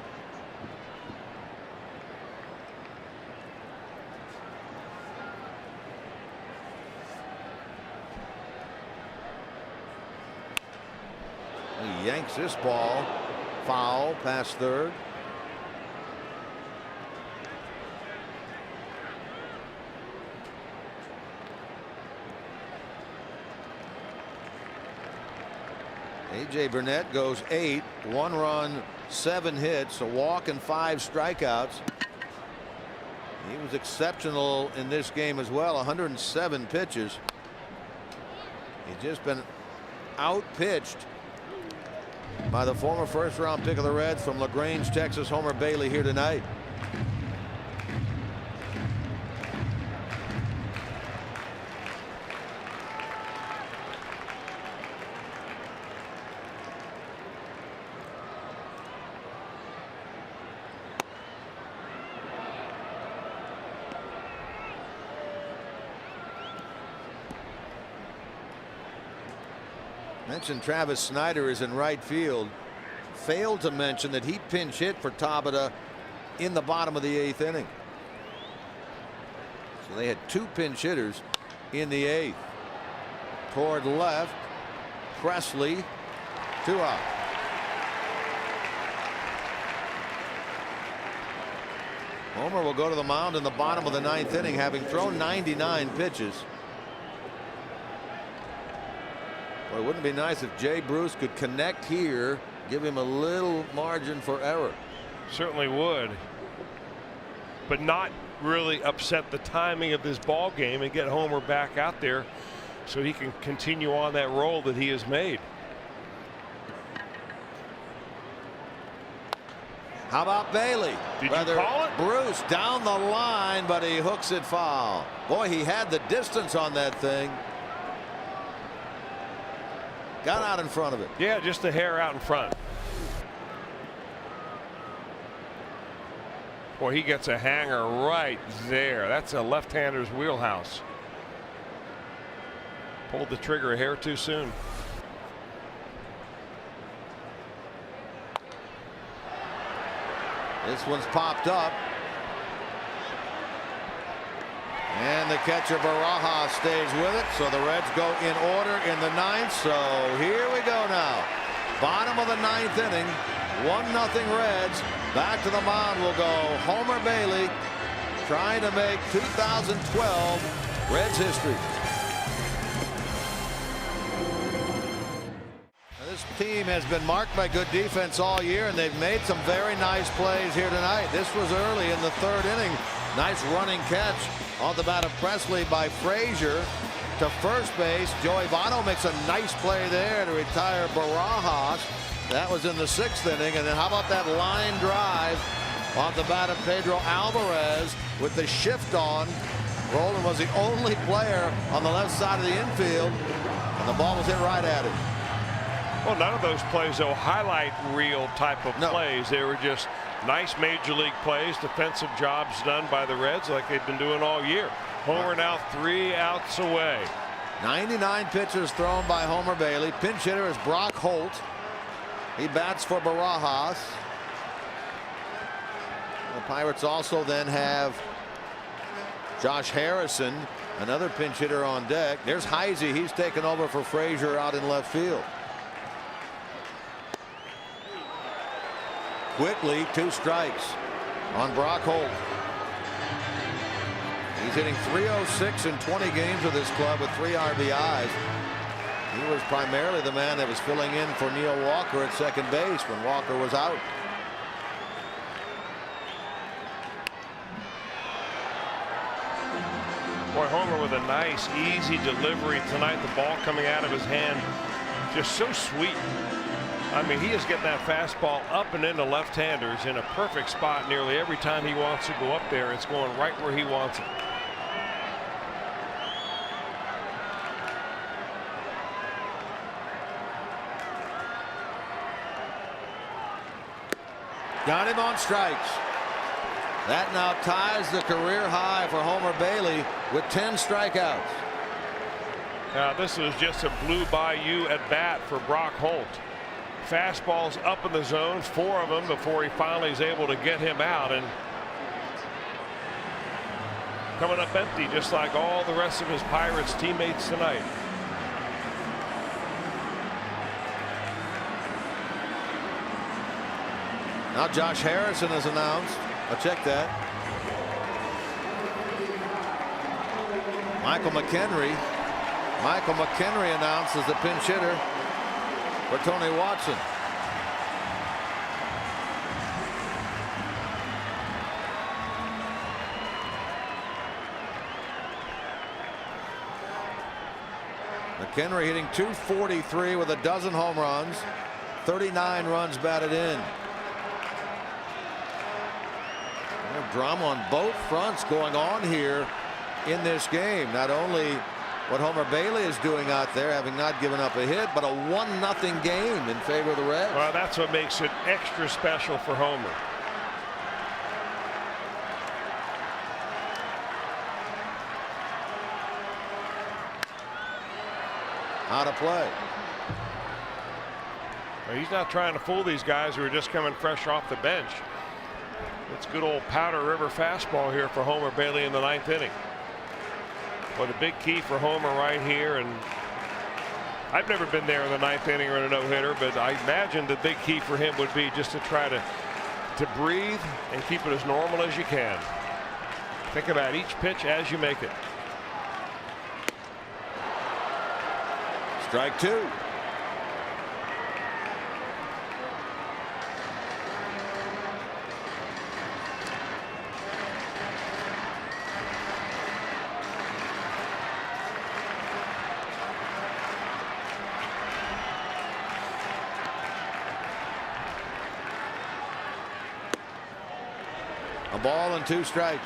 He yanks this ball foul past third. A.J. Burnett goes 8, 1 run, 7 hits, a walk and 5 strikeouts. He was exceptional in this game as well. 107 pitches. He's just been out-pitched by the former first-round pick of the Reds from LaGrange, Texas, Homer Bailey, here tonight. Mentioned Travis Snyder is in right field. Failed to mention that he pinch hit for Tabata in the bottom of the 8th inning. So they had 2 pinch hitters in the 8th. Toward left, Presley, 2 out. Homer will go to the mound in the bottom of the 9th inning, having thrown 99 pitches. Well, it wouldn't be nice if Jay Bruce could connect here, give him a little margin for error. Certainly would, but not really upset the timing of this ball game and get Homer back out there so he can continue on that role that he has made. How about Bailey? Did you call it? Bruce down the line, but he hooks it foul. Boy, he had the distance on that thing. Got out in front of it. Yeah, just a hair out in front. Boy, he gets a hanger right there. That's a left-hander's wheelhouse. Pulled the trigger a hair too soon. This one's popped up. And the catcher Barajas stays with it, so the Reds go in order in the 9th. So here we go now. Bottom of the 9th inning, 1-0 Reds. Back to the mound will go Homer Bailey, trying to make 2012 Reds history. Now, this team has been marked by good defense all year, and they've made some very nice plays here tonight. This was early in the 3rd inning. Nice running catch on the bat of Presley by Frazier to first base. Joey Votto makes a nice play there to retire Barajas. That was in the 6th inning. And then how about that line drive on the bat of Pedro Alvarez with the shift on. Roland was the only player on the left side of the infield, and the ball was hit right at him. Well, none of those plays, though, highlight reel type of plays. They were just nice major league plays, defensive jobs done by the Reds like they've been doing all year. Homer now 3 outs away. 99 pitches thrown by Homer Bailey. Pinch hitter is Brock Holt. He bats for Barajas. The Pirates also then have Josh Harrison, another pinch hitter on deck. There's Heisey. He's taken over for Frazier out in left field. Quickly, 2 strikes on Brock Holt. He's hitting .306 in 20 games with this club with 3 RBIs. He was primarily the man that was filling in for Neil Walker at second base when Walker was out. Boy, Homer with a nice, easy delivery tonight. The ball coming out of his hand, just so sweet. I mean, he is getting that fastball up and into left-handers in a perfect spot nearly every time he wants to go up there. It's going right where he wants it. Got him on strikes. That now ties the career high for Homer Bailey with 10 strikeouts. Now this was just a blue bayou at bat for Brock Holt. Fastballs up in the zone, 4 of them before he finally is able to get him out, and coming up empty just like all the rest of his Pirates teammates tonight. Now Josh Harrison is announced. I'll check that. Michael McHenry announced as the pinch hitter for Tony Watson. McHenry hitting .243 with a dozen home runs, 39 runs batted in. Drama on both fronts going on here in this game. Not only what Homer Bailey is doing out there, having not given up a hit, but a 1-0 game in favor of the Reds. Well, that's what makes it extra special for Homer. Out of play. Well, he's not trying to fool these guys who are just coming fresh off the bench. It's good old Powder River fastball here for Homer Bailey in the 9th inning. Well, the big key for Homer right here, and I've never been there in the 9th inning or in a no-hitter, but I imagine the big key for him would be just to try to breathe and keep it as normal as you can. Think about each pitch as you make it. Strike 2. A ball and 2 strikes.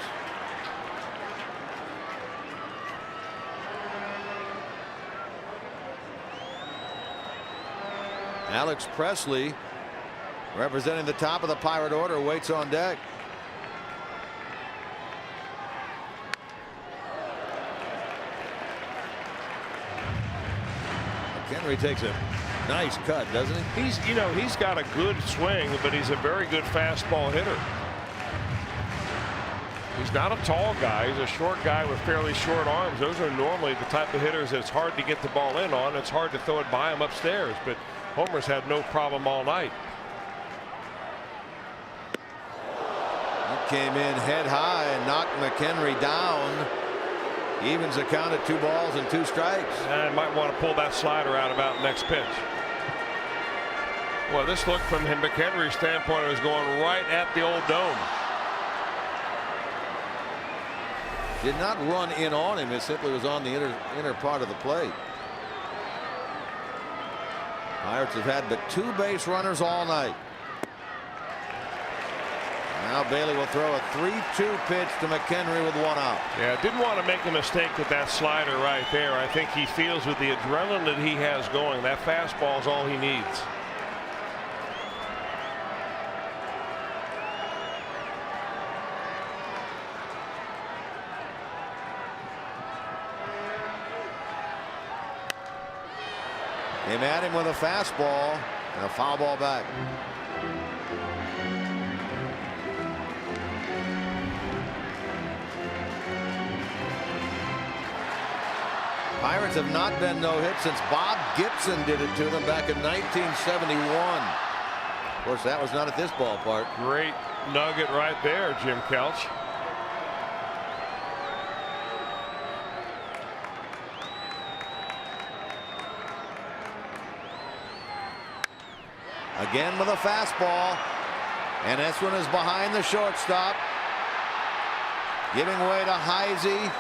Alex Presley, representing the top of the Pirate order, waits on deck. McHenry takes a nice cut, doesn't he? He's got a good swing, but he's a very good fastball hitter. He's not a tall guy. He's a short guy with fairly short arms. Those are normally the type of hitters that it's hard to get the ball in on. It's hard to throw it by him upstairs, but Homer's had no problem all night. He came in head high and knocked McHenry down. Evens the count at 2 balls and 2 strikes. And might want to pull that slider out about next pitch. Well, this look from McHenry's standpoint was going right at the old dome. Did not run in on him. It simply was on the inner part of the plate. Pirates have had but 2 base runners all night. Now Bailey will throw a 3-2 pitch to McHenry with 1 out. Yeah, didn't want to make a mistake with that slider right there. I think he feels with the adrenaline that he has going, that fastball is all he needs. Came at him with a fastball and a foul ball back. Pirates have not been no-hit since Bob Gibson did it to them back in 1971. Of course, that was not at this ballpark. Great nugget right there, Jim Kelch. Again with a fastball, and this one is behind the shortstop. Giving way to Heisey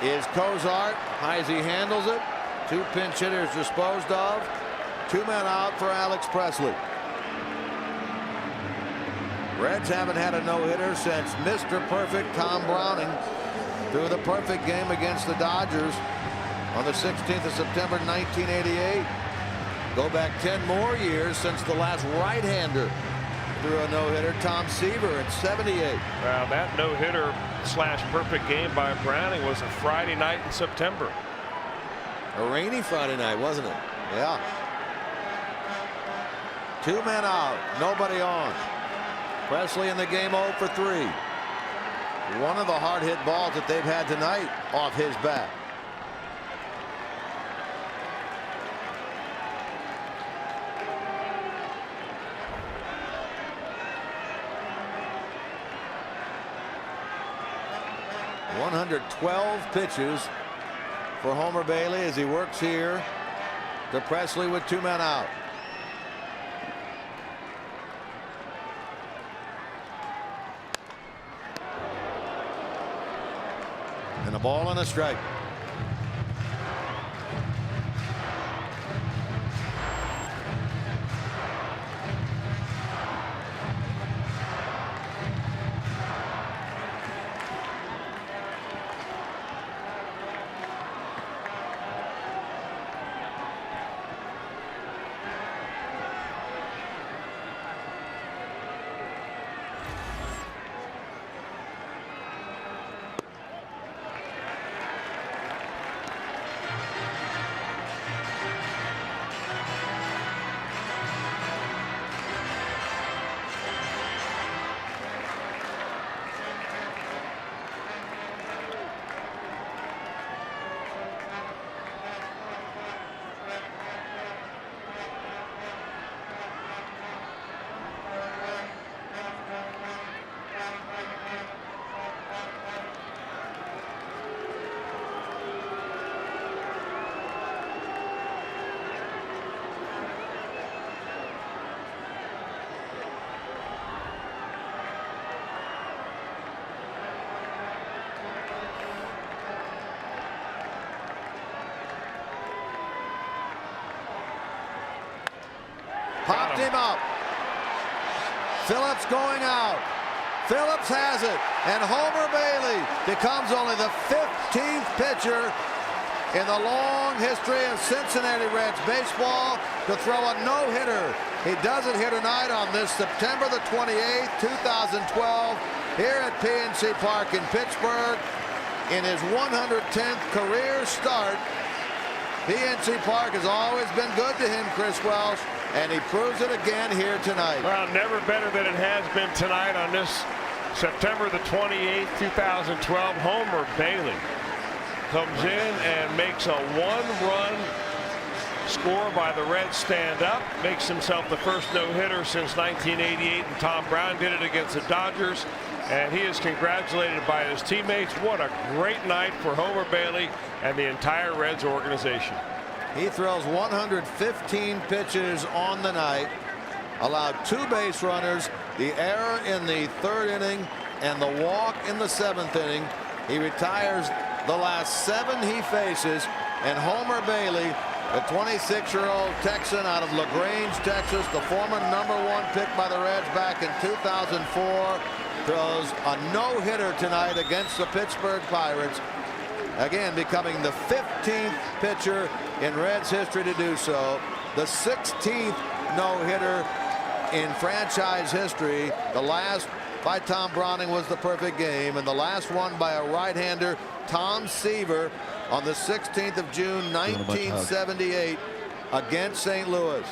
is Cozart. Heisey handles it. 2 pinch hitters disposed of. 2 men out for Alex Presley. Reds haven't had a no-hitter since Mr. Perfect Tom Browning threw the perfect game against the Dodgers on the 16th of September 1988. Go back 10 more years since the last right-hander threw a no-hitter. Tom Seaver in '78. Well, that no-hitter slash perfect game by Browning was a Friday night in September. A rainy Friday night, wasn't it? Yeah. 2 men out, nobody on. Presley in the game 0 for 3. One of the hard hit balls that they've had tonight off his bat. .112 pitches for Homer Bailey as he works here to Presley with 2 men out. And a ball and a strike. Popped him up. Phillips going out. Phillips has it, and Homer Bailey becomes only the 15th pitcher in the long history of Cincinnati Reds baseball to throw a no-hitter. He does it here tonight on this September the 28th, 2012, here at PNC Park in Pittsburgh. In his 110th career start, PNC Park has always been good to him, Chris Welsh, and he proves it again here tonight. Well, never better than it has been tonight on this September the 28th, 2012. Homer Bailey comes in and makes a 1-run score by the Reds stand up, makes himself the first no-hitter since 1988, and Tom Brown did it against the Dodgers, and he is congratulated by his teammates. What a great night for Homer Bailey and the entire Reds organization. He throws 115 pitches on the night, allowed 2 base runners, the error in the 3rd inning and the walk in the 7th inning. He retires the last 7 he faces, and Homer Bailey, the 26-year-old Texan out of LaGrange, Texas, the former #1 pick by the Reds back in 2004, throws a no-hitter tonight against the Pittsburgh Pirates, again becoming the 15th pitcher in Reds history to do so, the 16th no-hitter in franchise history. The last by Tom Browning was the perfect game, and the last one by a right-hander, Tom Seaver, on the 16th of June 1978 against St. Louis.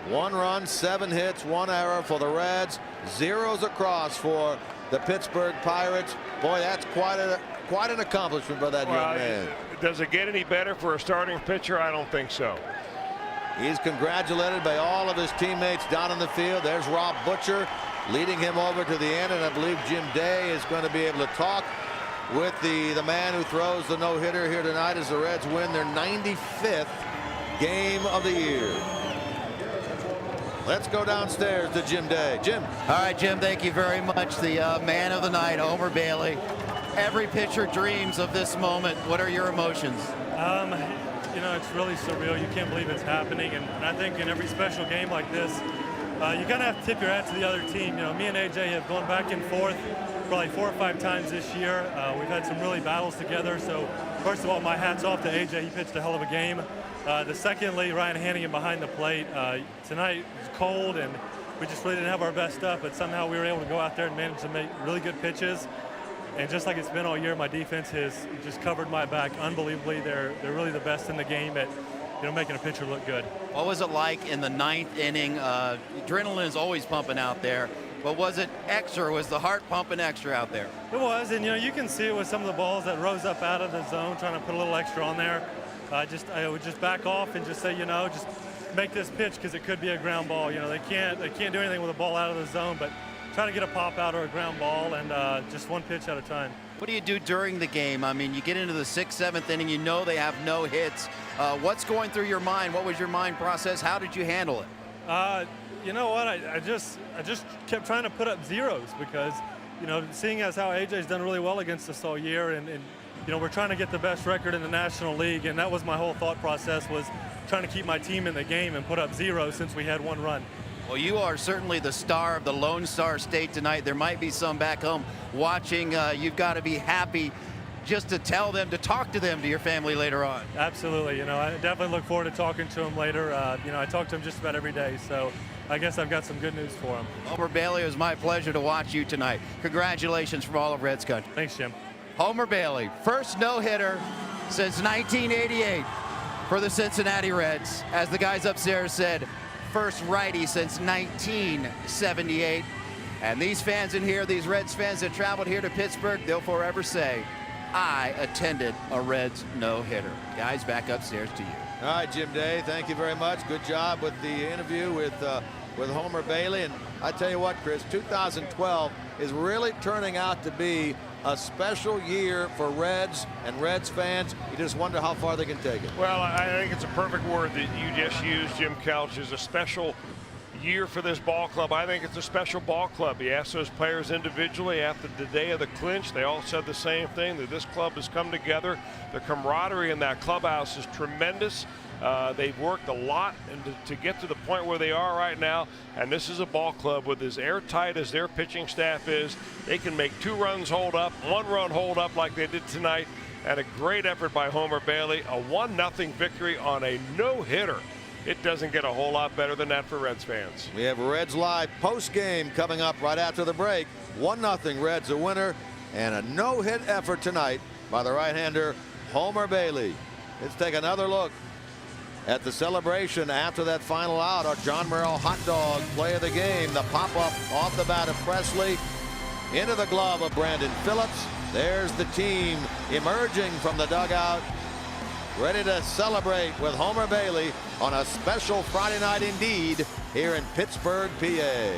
1 run, 7 hits, 1 error for the Reds, 0s across for the Pittsburgh Pirates. Boy, that's quite an accomplishment by that young man. Does it get any better for a starting pitcher? I don't think so. He's congratulated by all of his teammates down in the field. There's Rob Butcher leading him over to the end, and I believe Jim Day is going to be able to talk with the man who throws the no-hitter here tonight as the Reds win their 95th game of the year. Let's go downstairs to Jim Day. Jim. All right, Jim, thank you very much. The man of the night, Homer Bailey. Every pitcher dreams of this moment. What are your emotions? You know, it's really surreal. You can't believe it's happening. And I think in every special game like this, you kind of have to tip your hat to the other team. You know, me and AJ have gone back and forth probably 4 or 5 times this year. We've had some really battles together. So first of all, my hat's off to AJ. He pitched a hell of a game. Secondly, Ryan Hannigan behind the plate. Tonight it was cold, and we just really didn't have our best stuff, but somehow we were able to go out there and manage to make really good pitches. And just like it's been all year, my defense has just covered my back unbelievably. They're really the best in the game at making a pitcher look good. What was it like in the 9th inning? Adrenaline is always pumping out there, but was it extra? Was the heart pumping extra out there? It was, and you can see it with some of the balls that rose up out of the zone, trying to put a little extra on there. I would just back off and just say, just make this pitch because it could be a ground ball. They can't do anything with a ball out of the zone, but try to get a pop out or a ground ball, and just one pitch at a time. What do you do during the game? I mean, you get into the 6th, 7th inning, they have no hits. What's going through your mind? What was your mind process? How did you handle it? You know what? I just kept trying to put up zeros because, seeing as how AJ's done really well against us all year, and we're trying to get the best record in the National League, and that was my whole thought process, was trying to keep my team in the game and put up zeros since we had one run. Well, you are certainly the star of the Lone Star State tonight. There might be some back home watching. You've got to be happy just to tell them, to talk to them, to your family later on. Absolutely. I definitely look forward to talking to them later. I talk to them just about every day, so I guess I've got some good news for them. Homer Bailey, it was my pleasure to watch you tonight. Congratulations from all of Reds country. Thanks, Jim. Homer Bailey, first no-hitter since 1988 for the Cincinnati Reds. As the guys upstairs said, first righty since 1978. And these fans in here, these Reds fans that traveled here to Pittsburgh, they'll forever say, I attended a Reds no-hitter. Guys, back upstairs to you. All right, Jim Day, thank you very much. Good job with the interview with Homer Bailey. And I tell you what, Chris, 2012 is really turning out to be a special year for Reds and Reds fans. You just wonder how far they can take it. Well, I think it's a perfect word that you just used, Jim Couch, is a special year for this ball club. I think it's a special ball club. You ask those players individually after the day of the clinch, they all said the same thing, that this club has come together. The camaraderie in that clubhouse is tremendous. They've worked a lot to get to the point where they are right now, and this is a ball club with as airtight as their pitching staff is. They can make 2 runs hold up, 1 run hold up like they did tonight, and a great effort by Homer Bailey, a 1-0 victory on a no-hitter. It doesn't get a whole lot better than that for Reds fans. We have Reds Live post-game coming up right after the break. 1-0 Reds a winner, and a no-hit effort tonight by the right-hander Homer Bailey. Let's take another look at the celebration after that final out. Our John Merrill hot dog play of the game. The pop-up off the bat of Presley into the glove of Brandon Phillips. There's the team emerging from the dugout, ready to celebrate with Homer Bailey on a special Friday night indeed here in Pittsburgh, PA.